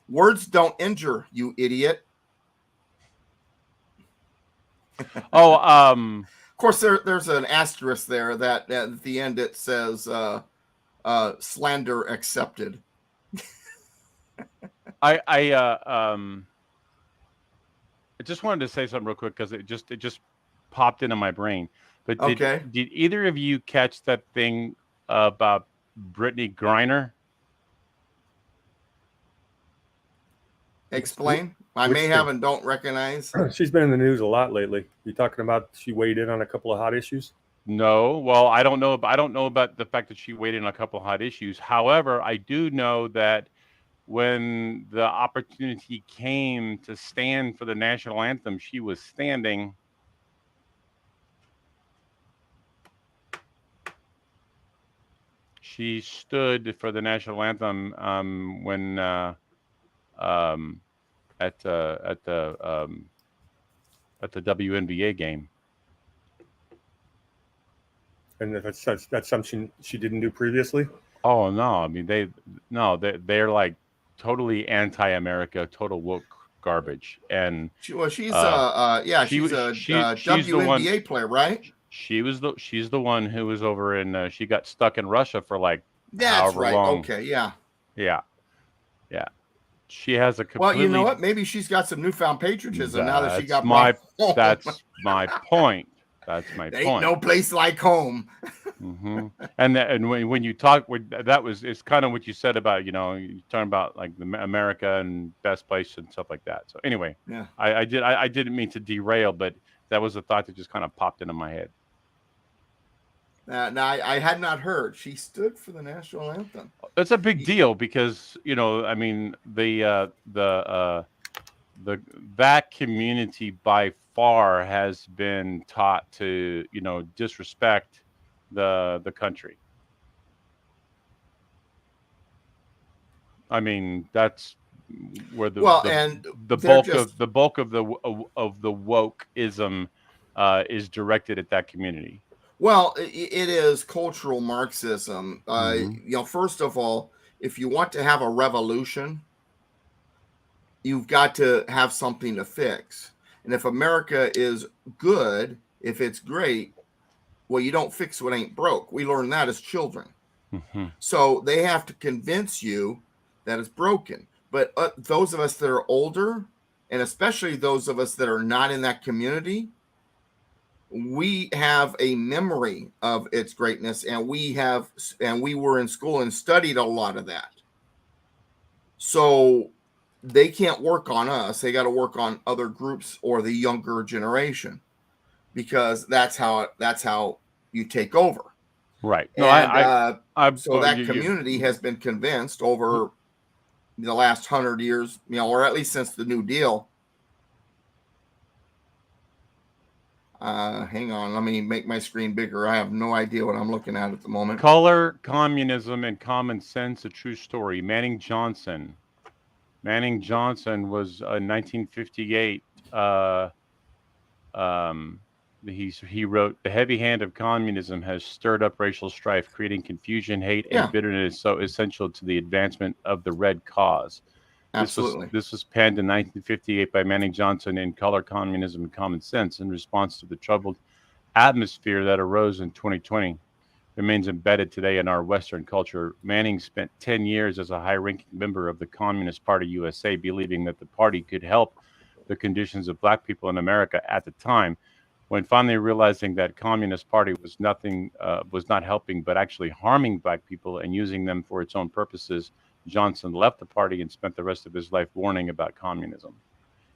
Words don't injure, you idiot. Oh, Of course, there's an asterisk there that at the end it says slander accepted. I just wanted to say something real quick because it just popped into my brain. But did either of you catch that thing about Brittany Griner? Explain. I may have and don't recognize. She's been in the news a lot lately. You talking about she weighed in on a couple of hot issues? No. Well, I don't know about the fact that she weighed in on a couple of hot issues. However, I do know that when the opportunity came to stand for the national anthem, she was standing. She stood for the national anthem when at the WNBA game. And that's something she didn't do previously? Oh no! I mean they're like totally anti-America, total woke garbage. And she's a WNBA player, right? She's the one who was over in. She got stuck in Russia for like however right. Long. Okay, yeah. She has a completely. Well, you know what? Maybe she's got some newfound patriotism now that she got That's my point. That's my point. Ain't no place like home. Mm-hmm. And when you talk, it's kind of what you said about you're talking about like the America and best place and stuff like that. So anyway, yeah, I didn't mean to derail, but that was a thought that just kind of popped into my head. Now I had not heard she stood for the national anthem. That's a big deal because I mean that community by far has been taught to disrespect the country. I mean that's where the bulk of the wokeism is directed at that community. Well, it is cultural Marxism. First of all, if you want to have a revolution, you've got to have something to fix. And if America is good, if it's great, well, you don't fix what ain't broke. We learned that as children. Mm-hmm. So they have to convince you that it's broken. But those of us that are older, and especially those of us that are not in that community, we have a memory of its greatness, and we were in school and studied a lot of that. So they can't work on us. They got to work on other groups or the younger generation, because that's how you take over. Right. No, And so that community has been convinced over the last 100 years, or at least since the New Deal. Hang on, let me make my screen bigger. I have no idea what I'm looking at the moment. Color, Communism, and Common Sense: A True Story. Manning Johnson was in 1958. He wrote, "The heavy hand of communism has stirred up racial strife, creating confusion, hate, and bitterness so essential to the advancement of the Red Cause." Absolutely. This was penned in 1958 by Manning Johnson in Color, Communism, and Common Sense in response to the troubled atmosphere that arose in 2020. Remains embedded today in our Western culture. Manning spent 10 years as a high-ranking member of the Communist Party USA, believing that the party could help the conditions of Black people in America at the time. When finally realizing that Communist Party was not helping but actually harming Black people and using them for its own purposes, Johnson left the party and spent the rest of his life warning about communism.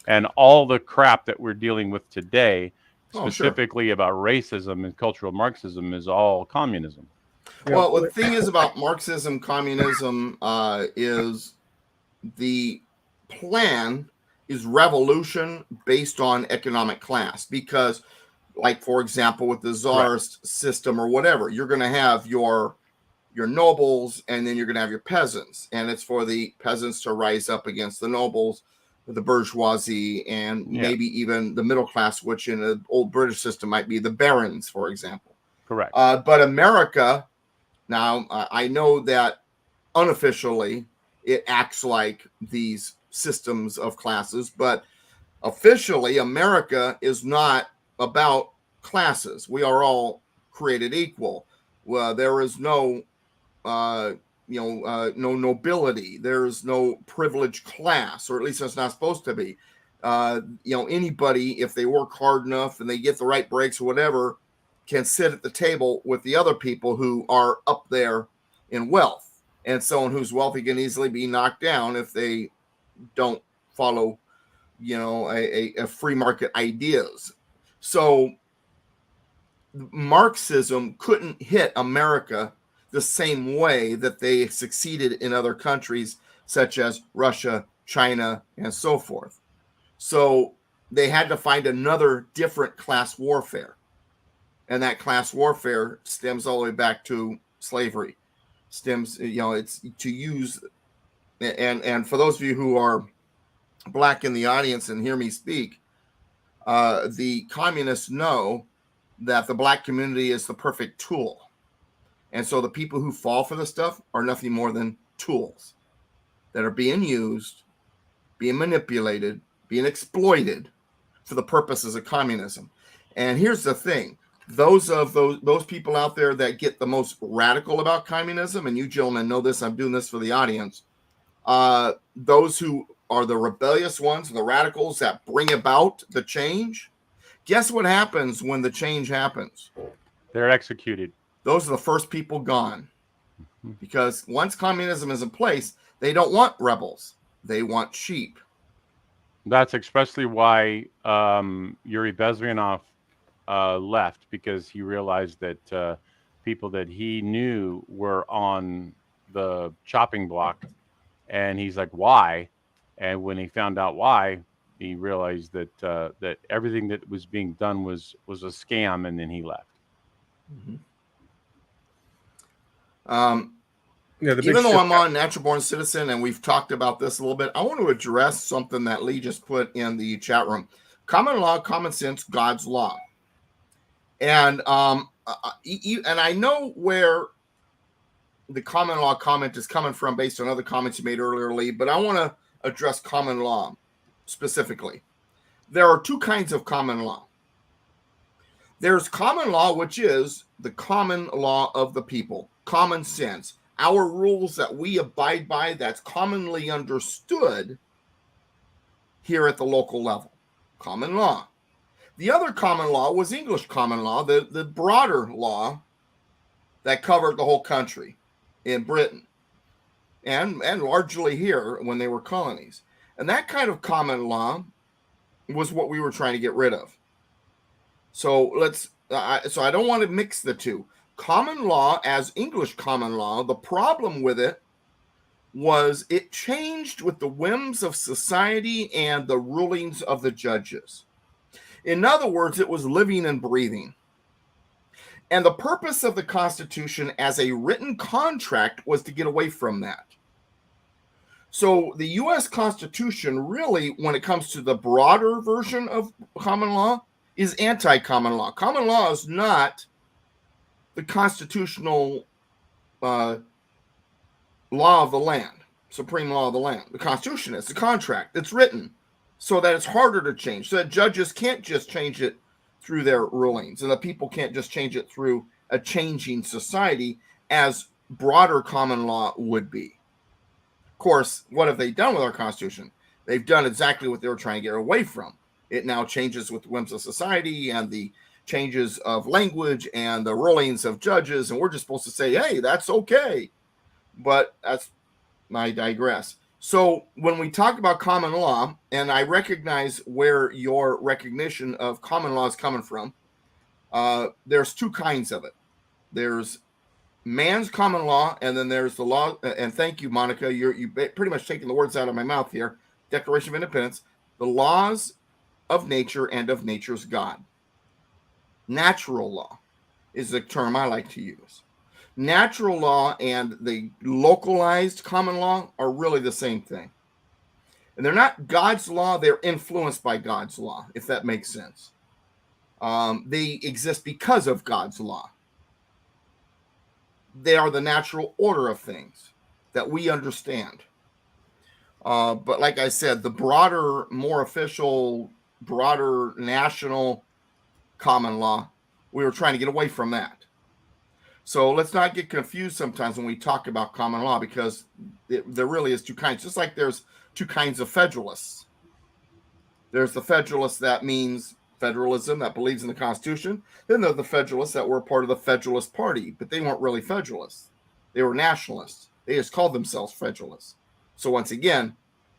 And all the crap that we're dealing with today, specifically about racism and cultural Marxism, is all communism. Well, the thing is about Marxism, communism, is the plan is revolution based on economic class. Because, like, for example, with the Tsarist system or whatever, you're going to have your nobles, and then you're going to have your peasants. And it's for the peasants to rise up against the nobles, the bourgeoisie, and maybe even the middle class, which in the old British system might be the barons, for example. Correct. But America, now I know that unofficially it acts like these systems of classes, but officially America is not about classes. We are all created equal. Well, there is no no nobility. There's no privileged class, or at least that's not supposed to be. Anybody, if they work hard enough and they get the right breaks or whatever, can sit at the table with the other people who are up there in wealth. And someone who's wealthy can easily be knocked down if they don't follow, a free market ideas. So Marxism couldn't hit America the same way that they succeeded in other countries such as Russia, China, and so forth. So they had to find another different class warfare. And that class warfare stems all the way back to slavery. It's to use, and for those of you who are Black in the audience and hear me speak, the communists know that the Black community is the perfect tool. And so the people who fall for this stuff are nothing more than tools that are being used, being manipulated, being exploited for the purposes of communism. And here's the thing. Those people out there that get the most radical about communism, and you gentlemen know this, I'm doing this for the audience, those who are the rebellious ones, the radicals that bring about the change, guess what happens when the change happens? They're executed. Those are the first people gone. Because once communism is in place, they don't want rebels. They want sheep. That's expressly why Yuri Bezmenov left, because he realized that people that he knew were on the chopping block. And he's like, why? And when he found out why, he realized that that everything that was being done was a scam, and then he left. Even though I'm on Natural Born Citizen and we've talked about this a little bit, I want to address something that Lee just put in the chat room. Common law, common sense, God's law. And and I know where the common law comment is coming from based on other comments you made earlier, Lee, but I want to address common law specifically. there are two kinds of common law. There's common law, which is the common law of the people, common sense, our rules that we abide by, that's commonly understood here at the local level, common law. The other common law was English common law, the broader law that covered the whole country in Britain and largely here when they were colonies. And that kind of common law was what we were trying to get rid of. So so I don't want to mix the two. Common law as English common law, the problem with it was it changed with the whims of society and the rulings of the judges. In other words, it was living and breathing. And the purpose of the Constitution as a written contract was to get away from that. So the U.S. Constitution really, when it comes to the broader version of common law, is anti-common law. Common law is not the constitutional law of the land, supreme law of the land. The Constitution is a contract. It's written so that it's harder to change, so that judges can't just change it through their rulings, and the people can't just change it through a changing society as broader common law would be. Of course, what have they done with our Constitution? They've done exactly what they were trying to get away from. It now changes with the whims of society and the changes of language and the rulings of judges, and we're just supposed to say, hey, that's okay. But I digress. So when we talk about common law, and I recognize where your recognition of common law is coming from, there's two kinds of it. There's man's common law, and then there's the law. And thank you, Monica. You pretty much taking the words out of my mouth here. Declaration of Independence, the laws of nature and of nature's God. Natural law is the term I like to use. Natural law and the localized common law are really the same thing. And they're not God's law, they're influenced by God's law, if that makes sense. They exist because of God's law. They are the natural order of things that we understand. But like I said, the broader, more official, broader national common law, we were trying to get away from that. So let's not get confused sometimes when we talk about common law, because there really is two kinds. Just like there's two kinds of federalists. There's the federalists that means federalism, that believes in the Constitution. Then there's the federalists that were part of the Federalist Party, but they weren't really federalists. They were nationalists. They just called themselves federalists. So once again,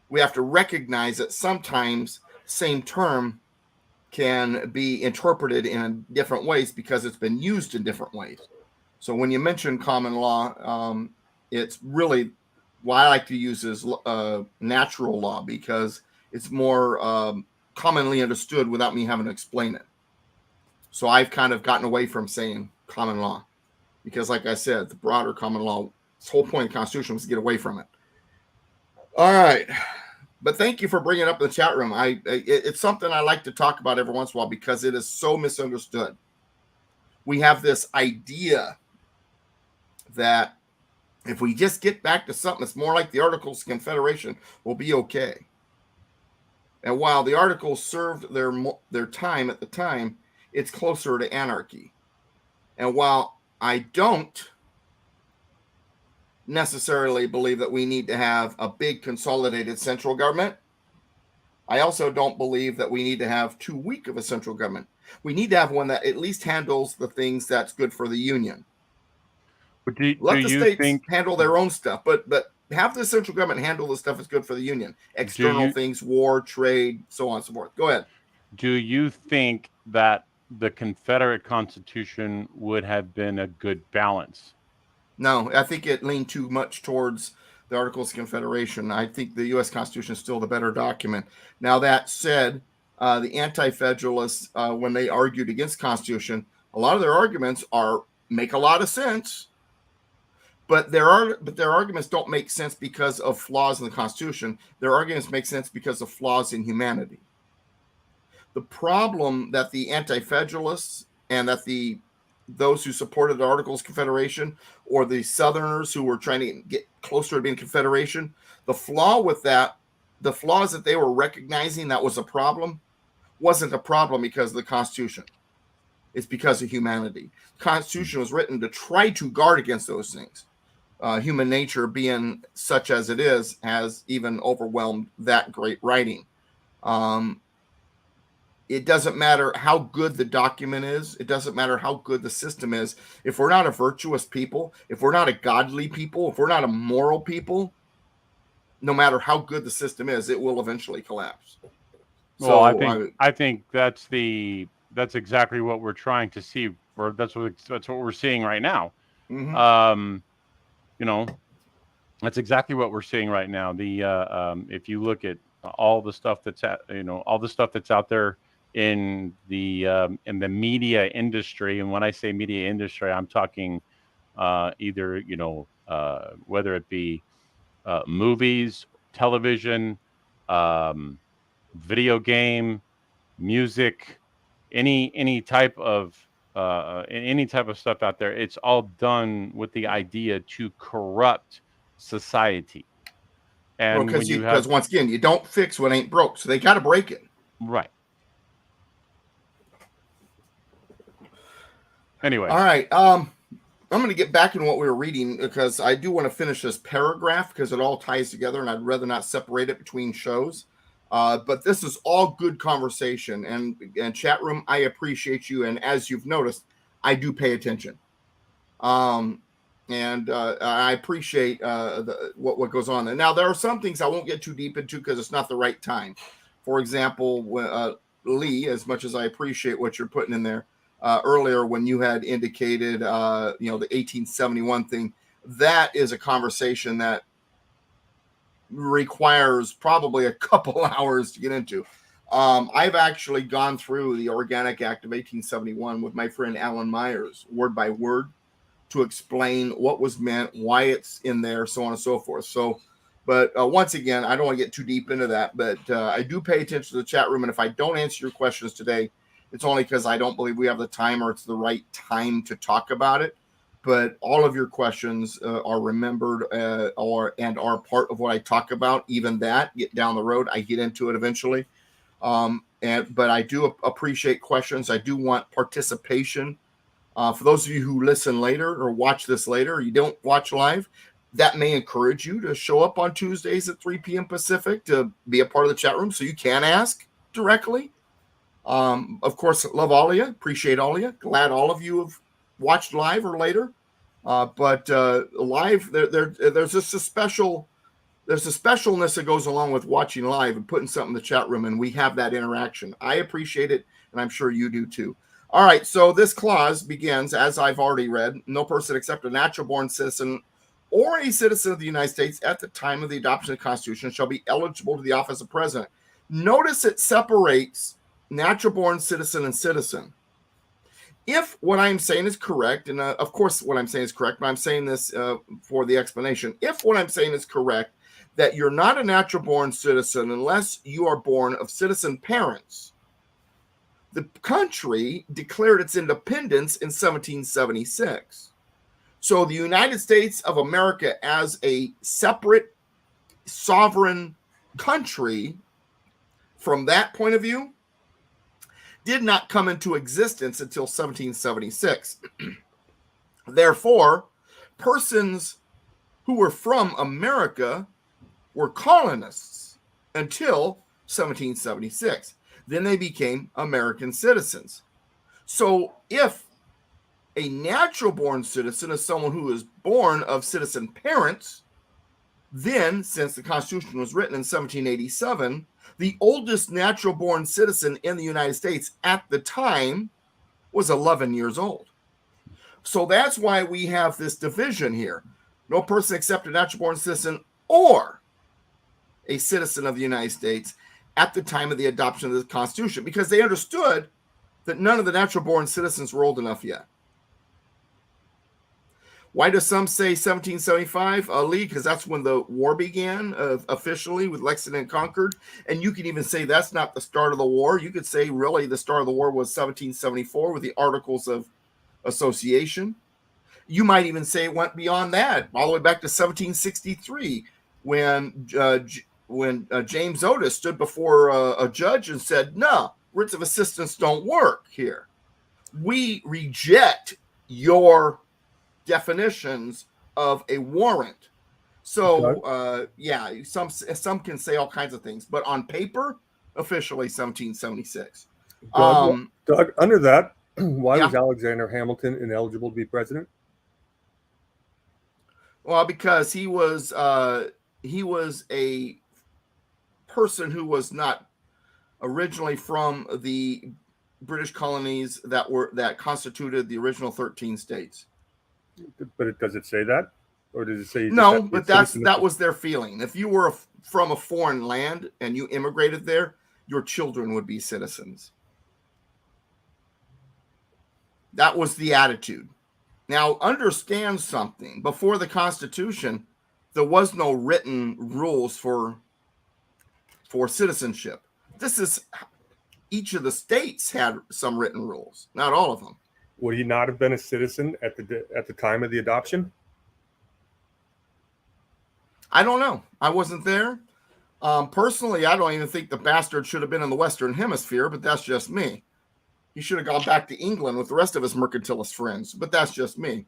we have to recognize that sometimes same term can be interpreted in different ways because it's been used in different ways. So when you mention common law, it's really what I like to use is natural law, because it's more commonly understood without me having to explain it. So I've kind of gotten away from saying common law because, like I said, the broader common law, the whole point of the Constitution was to get away from it. All right. But thank you for bringing it up in the chat room. It's something I like to talk about every once in a while because it is so misunderstood. We have this idea that if we just get back to something that's more like the Articles of Confederation, we'll be okay. And while the Articles served their time at the time, it's closer to anarchy. And while I don't necessarily believe that we need to have a big consolidated central government, I also don't believe that we need to have too weak of a central government. We need to have one that at least handles the things that's good for the Union. But Let the states handle their own stuff, but have the central government handle the stuff that's good for the Union. External things, war, trade, so on and so forth. Go ahead. Do you think that the Confederate Constitution would have been a good balance? No, I think it leaned too much towards the Articles of Confederation. I think the U.S. Constitution is still the better document. Now, that said, the Anti-Federalists, when they argued against the Constitution, a lot of their arguments make a lot of sense. But their arguments don't make sense because of flaws in the Constitution. Their arguments make sense because of flaws in humanity. The problem that the Anti-Federalists and that those who supported the Articles of Confederation, or the Southerners who were trying to get closer to being Confederation, the flaw with that, the flaws that they were recognizing that was a problem, wasn't a problem because of the Constitution. It's because of humanity. The Constitution was written to try to guard against those things. Human nature, being such as it is, has even overwhelmed that great writing. It doesn't matter how good the document is. It doesn't matter how good the system is. If we're not a virtuous people, if we're not a godly people, if we're not a moral people, no matter how good the system is, it will eventually collapse. Well, I think that's exactly what we're trying to see, or that's what we're seeing right now. Mm-hmm. You know, that's exactly what we're seeing right now. If you look at all the stuff that's out there in the media industry, and when I say media industry, I'm talking either whether it be movies, television, video game, music, any type of stuff out there. It's all done with the idea to corrupt society. And because once again, you don't fix what ain't broke, so they got to break it. Right. Anyway. All right. I'm going to get back in what we were reading because I do want to finish this paragraph because it all ties together, and I'd rather not separate it between shows. But this is all good conversation, and chat room, I appreciate you. And as you've noticed, I do pay attention. And I appreciate what goes on. And now there are some things I won't get too deep into because it's not the right time. For example, Lee, as much as I appreciate what you're putting in there earlier, when you had indicated, the 1871 thing, that is a conversation that requires probably a couple hours to get into. I've actually gone through the Organic Act of 1871 with my friend Alan Myers, word by word, to explain what was meant, why it's in there, so on and so forth. So, but once again, I don't want to get too deep into that, but I do pay attention to the chat room. And if I don't answer your questions today, it's only because I don't believe we have the time or it's the right time to talk about it. But all of your questions are remembered and are part of what I talk about. Even that, get down the road, I get into it eventually. But I do appreciate questions. I do want participation. For those of you who listen later or watch this later, or you don't watch live, that may encourage you to show up on Tuesdays at 3 p.m. Pacific to be a part of the chat room so you can ask directly. Of course, love all of you. Appreciate all of you. Glad all of you have watched live or later. But live, there's just a specialness that goes along with watching live and putting something in the chat room, and we have that interaction. I appreciate it, and I'm sure you do too. All right, so this clause begins, as I've already read, no person except a natural-born citizen or a citizen of the United States at the time of the adoption of the Constitution shall be eligible to the office of president. Notice it separates natural-born citizen and citizen. If what I'm saying is correct, and of course what I'm saying is correct, but I'm saying this for the explanation. If what I'm saying is correct, that you're not a natural-born citizen unless you are born of citizen parents, the country declared its independence in 1776. So the United States of America as a separate sovereign country, from that point of view, did not come into existence until 1776. Therefore, persons who were from America were colonists until 1776. Then they became American citizens. So if a natural-born citizen is someone who is born of citizen parents, then, since the Constitution was written in 1787, the oldest natural-born citizen in the United States at the time was 11 years old. So that's why we have this division here. No person except a natural-born citizen or a citizen of the United States at the time of the adoption of the Constitution, because they understood that none of the natural-born citizens were old enough yet. Why do some say 1775, Lee? Because that's when the war began officially with Lexington and Concord. And you can even say that's not the start of the war. You could say really the start of the war was 1774 with the Articles of Association. You might even say it went beyond that, all the way back to 1763 when James Otis stood before a judge and said, no, writs of assistance don't work here. We reject your definitions of a warrant. So, some can say all kinds of things, but on paper, officially 1776. Doug, under that, why Yeah. was Alexander Hamilton ineligible to be president? Well, because he was a person who was not originally from the British colonies that constituted the original 13 states. But does it say that, or does it say No? But that was their feeling. If you were from a foreign land and you immigrated there, your children would be citizens. That was the attitude. Now, understand something. Before the Constitution, there was no written rules for citizenship. Each of the states had some written rules, not all of them. Would he not have been a citizen at the time of the adoption? I don't know. I wasn't there. Personally, I don't even think the bastard should have been in the Western Hemisphere, but that's just me. He should have gone back to England with the rest of his mercantilist friends, but that's just me.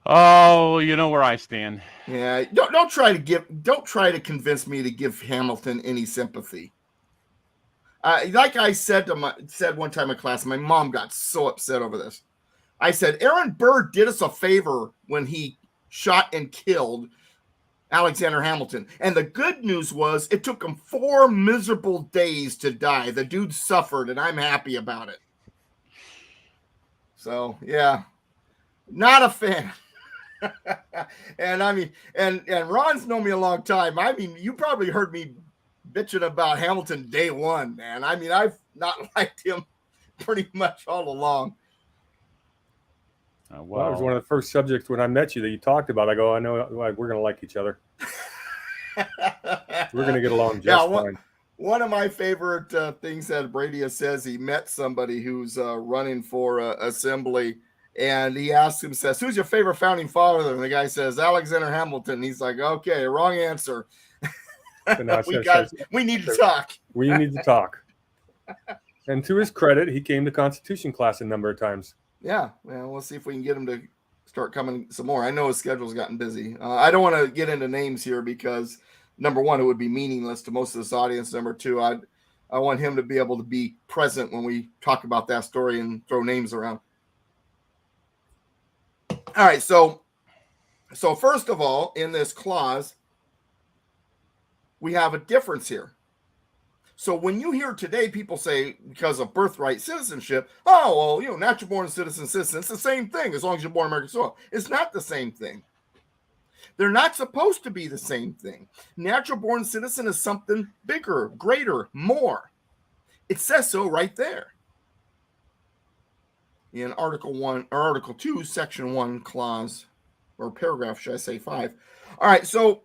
Oh, you know where I stand. Yeah, don't try to convince me to give Hamilton any sympathy. Like I said one time in class, my mom got so upset over this. I said, Aaron Burr did us a favor when he shot and killed Alexander Hamilton. And the good news was it took him 4 miserable days to die. The dude suffered, and I'm happy about it. So, yeah, not a fan. And I mean, and Ron's known me a long time. I mean, you probably heard me bitching about Hamilton day one, man. I mean, I've not liked him pretty much all along. Well, it was one of the first subjects when I met you that you talked about. I go, I know, like, we're going to like each other. We're going to get along just fine. One of my favorite things that Brady says, he met somebody who's running for assembly, and he asks him, says, who's your favorite founding father? And the guy says, Alexander Hamilton. He's like, okay, wrong answer. We need to talk. We need to talk. And to his credit, he came to Constitution class a number of times. Yeah, well, we'll see if we can get him to start coming some more. I know his schedule's gotten busy. I don't want to get into names here because, number one, it would be meaningless to most of this audience. Number two, I want him to be able to be present when we talk about that story and throw names around. All right, so first of all, in this clause, we have a difference here. So when you hear today people say because of birthright citizenship, oh, well, natural born citizen, it's the same thing as long as you're born American soil. It's not the same thing. They're not supposed to be the same thing. Natural born citizen is something bigger, greater, more. It says so right there. In Article 1 or Article 2, Section 1, clause or paragraph, should I say 5. All right, so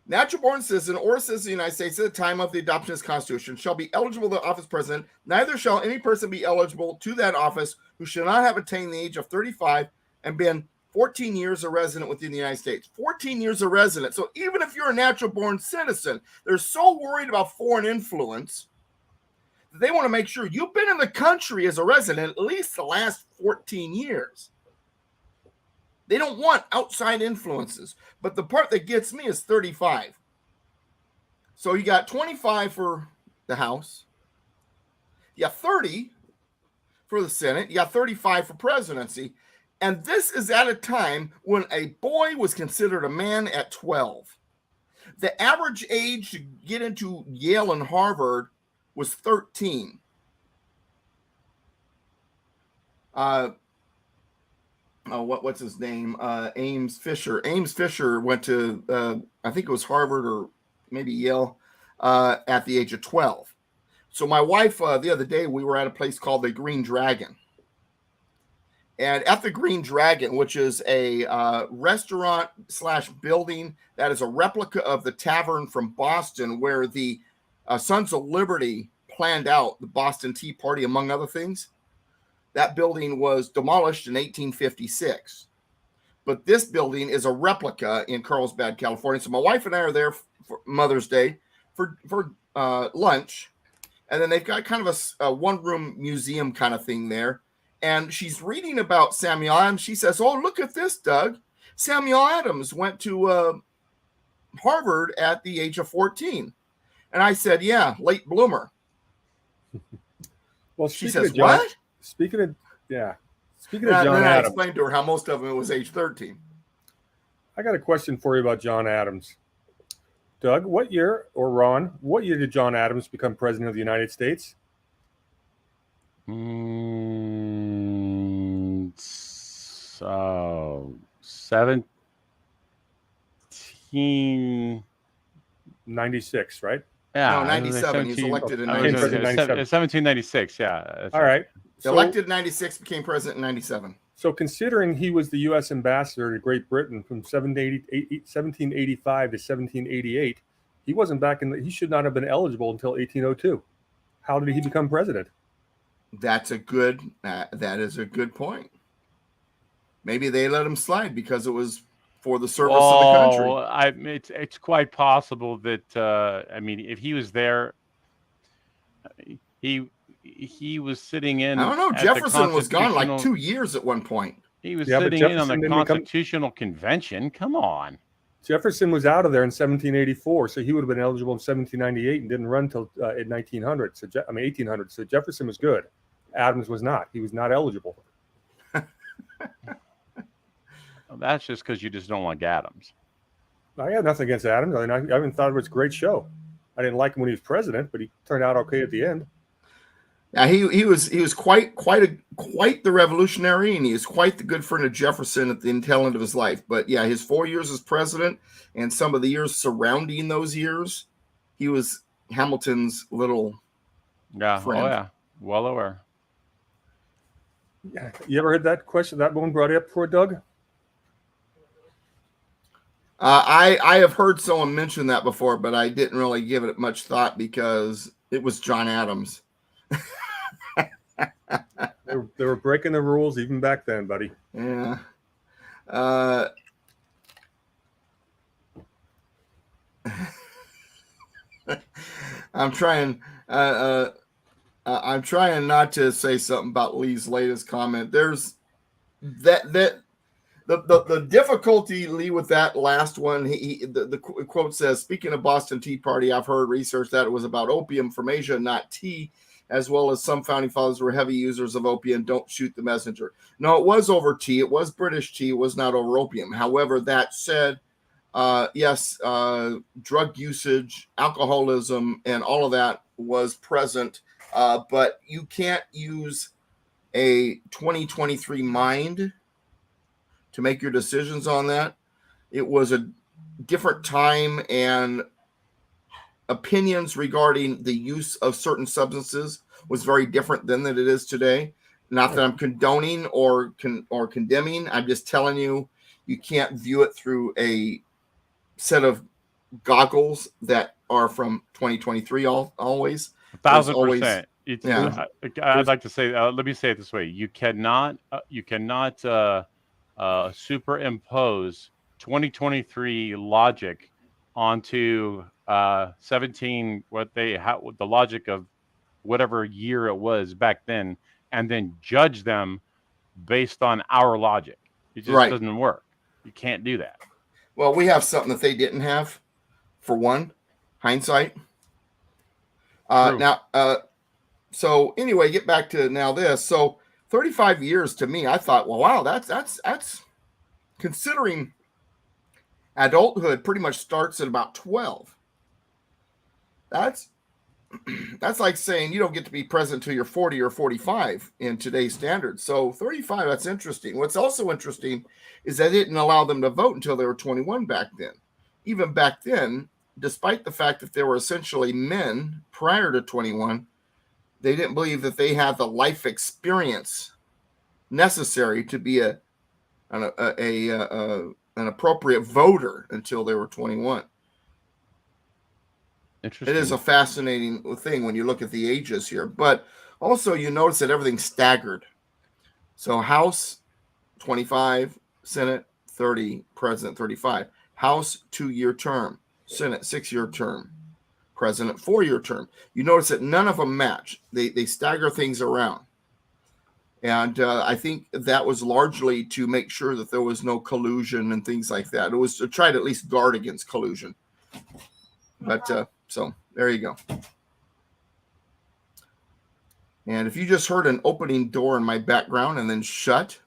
natural born citizen or citizen of the United States at the time of the adoption of this Constitution shall be eligible to the office of president. Neither shall any person be eligible to that office who shall not have attained the age of 35 and been 14 years a resident within the United States. 14 years a resident. So even if you're a natural born citizen, they're so worried about foreign influence that they want to make sure you've been in the country as a resident at least the last 14 years. They don't want outside influences. But the part that gets me is 35. So you got 25 for the House. You got 30 for the Senate. You got 35 for presidency. And this is at a time when a boy was considered a man at 12. The average age to get into Yale and Harvard was 13. What's his name? Ames Fisher. Ames Fisher went to, I think it was Harvard or maybe Yale at the age of 12. So my wife, the other day, we were at a place called the Green Dragon. And at the Green Dragon, which is a restaurant / building that is a replica of the tavern from Boston where the Sons of Liberty planned out the Boston Tea Party, among other things. That building was demolished in 1856. But this building is a replica in Carlsbad, California. So my wife and I are there for Mother's Day for lunch, and then they've got kind of a one-room museum kind of thing there. And she's reading about Samuel Adams. She says, "Oh, look at this, Doug. Samuel Adams went to Harvard at the age of 14." And I said, "Yeah, late bloomer." Well, She says, "What?" Speaking of John Then I Adams, explained to her how most of them was age 13. I got a question for you about John Adams. Doug, what year, or Ron, what year did John Adams become president of the United States? So 1796, right? Yeah, No, 97. He was elected in 1796. Yeah. All right. Elected in 96, became president in 97. So considering he was the U.S. ambassador to Great Britain from 1785 to 1788, he wasn't he should not have been eligible until 1802. How did he become president? That is a good point. Maybe they let him slide because it was for the service of the country. It's quite possible that if he was there, he was sitting in. I don't know. Jefferson was gone like 2 years at one point. He was sitting in on the Constitutional Convention. Come on. Jefferson was out of there in 1784, so he would have been eligible in 1798 and didn't run until in 1800. So Jefferson was good. Adams was not. He was not eligible. Well, that's just because you just don't like Adams. I have nothing against Adams. I even thought it was a great show. I didn't like him when he was president, but he turned out okay at the end. Yeah, he was quite the revolutionary, and he was quite the good friend of Jefferson at the tail end of his life. But yeah, his 4 years as president and some of the years surrounding those years, he was Hamilton's little friend. Oh yeah, well aware. You ever heard that question, that one brought up for Doug? I have heard someone mention that before, but I didn't really give it much thought because it was John Adams. They were breaking the rules even back then, buddy. Yeah. I'm trying not to say something about Lee's latest comment. There's the difficulty, Lee, with that last one. The quote says, "Speaking of Boston Tea Party, I've heard research that it was about opium from Asia, not tea, as well as some founding fathers were heavy users of opium. Don't shoot the messenger." No, it was over tea. It was British tea. It was not over opium. However, that said, yes, drug usage, alcoholism, and all of that was present. But you can't use a 2023 mind to make your decisions on that. It was a different time, and opinions regarding the use of certain substances was very different than that it is today. Not that I'm condoning or condemning. I'm just telling you, you can't view it through a set of goggles that are from 2023 always. 1,000%. Yeah. I'd like to say, let me say it this way: you cannot superimpose 2023 logic onto 17 the logic of whatever year it was back then, and then judge them based on our logic. It just doesn't work. You can't do that. Well, we have something that they didn't have. For one, hindsight. Now, so anyway, get back to now this. So 35 years to me, I thought, well, wow, that's considering adulthood pretty much starts at about 12. That's like saying you don't get to be president until you're 40 or 45 in today's standards. So 35, that's interesting. What's also interesting is that it didn't allow them to vote until they were 21 back then. Even back then, despite the fact that they were essentially men prior to 21, they didn't believe that they had the life experience necessary to be an appropriate voter until they were 21. Interesting. It is a fascinating thing when you look at the ages here, but also you notice that everything's staggered. So House 25, Senate 30, President 35. House 2-year term, Senate 6-year term, president 4-year term. You notice that none of them match. They stagger things around. And I think that was largely to make sure that there was no collusion and things like that. It was to try to at least guard against collusion. But so there you go. And if you just heard an opening door in my background and then shut,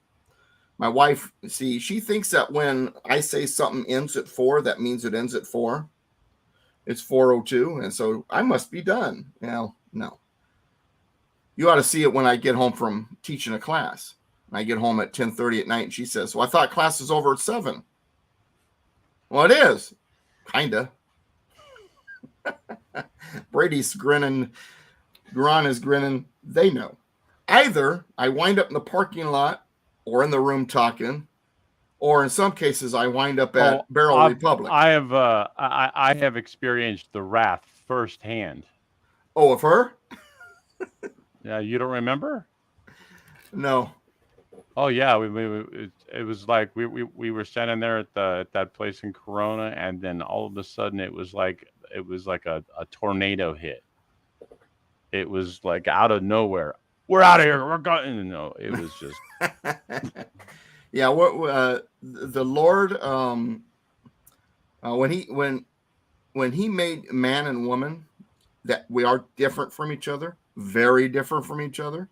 my wife, see, she thinks that when I say something ends at 4, that means it ends at 4. It's 4:02, and so I must be done. Well, no. You ought to see it when I get home from teaching a class. I get home at 10:30 at night, and she says, well, I thought class was over at 7. Well, it is. Kinda. Brady's grinning. Ron is grinning. They know. Either I wind up in the parking lot or in the room talking, or in some cases I wind up at Barrel Republic. I have experienced the wrath firsthand. Oh, of her? Yeah, you don't remember? No. Oh yeah, it was like we were standing there at that place in Corona, and then all of a sudden it was like a tornado hit. It was like out of nowhere. We're out of here. We're going. No, it was just. Yeah, what the Lord when he made man and woman, that we are different from each other, very different from each other,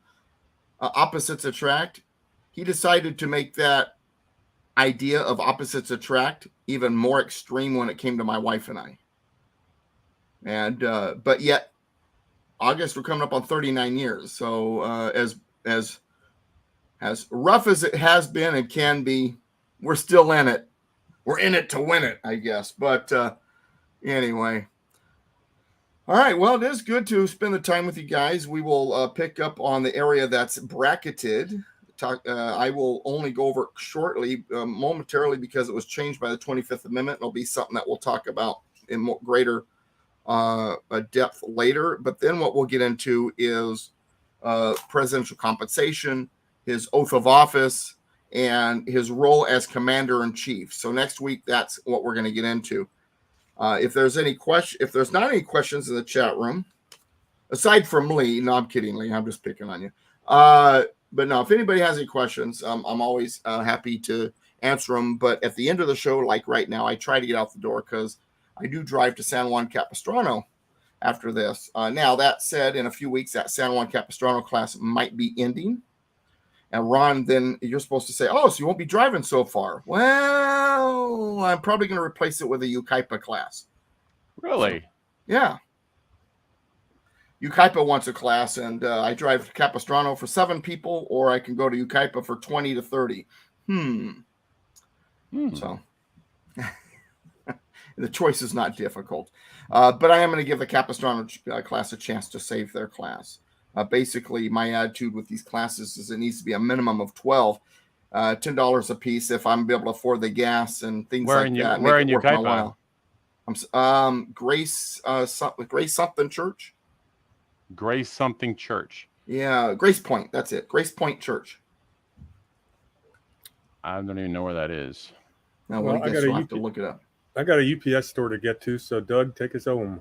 opposites attract. He decided to make that idea of opposites attract even more extreme when it came to my wife and I. And but yet, August, we're coming up on 39 years. So as rough as it has been and can be, we're still in it. We're in it to win it, I guess. But anyway. All right. Well, it is good to spend the time with you guys. We will pick up on the area that's bracketed. I will only go over it shortly, momentarily, because it was changed by the 25th Amendment. It'll be something that we'll talk about in more greater depth later. But then what we'll get into is presidential compensation, his oath of office, and his role as commander-in-chief. So next week, that's what we're going to get into. If there's not any questions in the chat room, aside from Lee, no, I'm kidding, Lee. I'm just picking on you. But no, if anybody has any questions, I'm always happy to answer them. But at the end of the show, like right now, I try to get out the door because I do drive to San Juan Capistrano after this. Now, that said, in a few weeks, that San Juan Capistrano class might be ending. And Ron, then you're supposed to say, oh, so you won't be driving so far. Well, I'm probably going to replace it with a Yucaipa class. Really? So, yeah. Yucaipa wants a class, and I drive to Capistrano for 7 people, or I can go to Yucaipa for 20 to 30. So the choice is not difficult. But I am going to give the Capistrano class a chance to save their class. Basically, my attitude with these classes is it needs to be a minimum of 12, $10 a piece if I'm able to afford the gas and things like that. Where in Yucaipa? Grace something church. Grace something church. Yeah, Grace Point. That's it. Grace Point Church. I don't even know where that is. Now, well, I guess we'll have to look it up. I got a UPS store to get to, so Doug, take us home.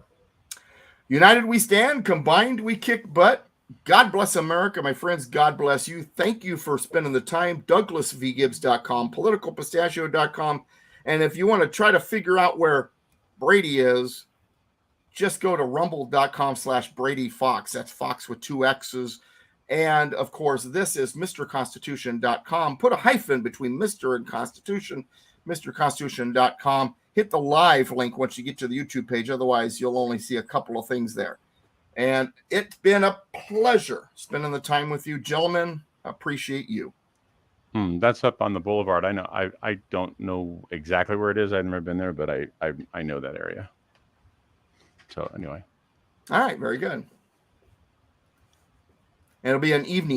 United we stand, combined we kick butt. God bless America, my friends. God bless you. Thank you for spending the time. DouglasVGibbs.com, politicalpistachio.com. And if you want to try to figure out where Brady is, just go to rumble.com/Brady Fox. That's Fox with 2 X's. And of course, this is MrConstitution.com. Put a hyphen between Mr. and Constitution, MrConstitution.com. Hit the live link once you get to the YouTube page. Otherwise, you'll only see a couple of things there. And it's been a pleasure spending the time with you, gentlemen. Appreciate you. That's up on the boulevard. I know. I don't know exactly where it is. I've never been there, but I know that area. So anyway. All right. Very good. And it'll be an evening.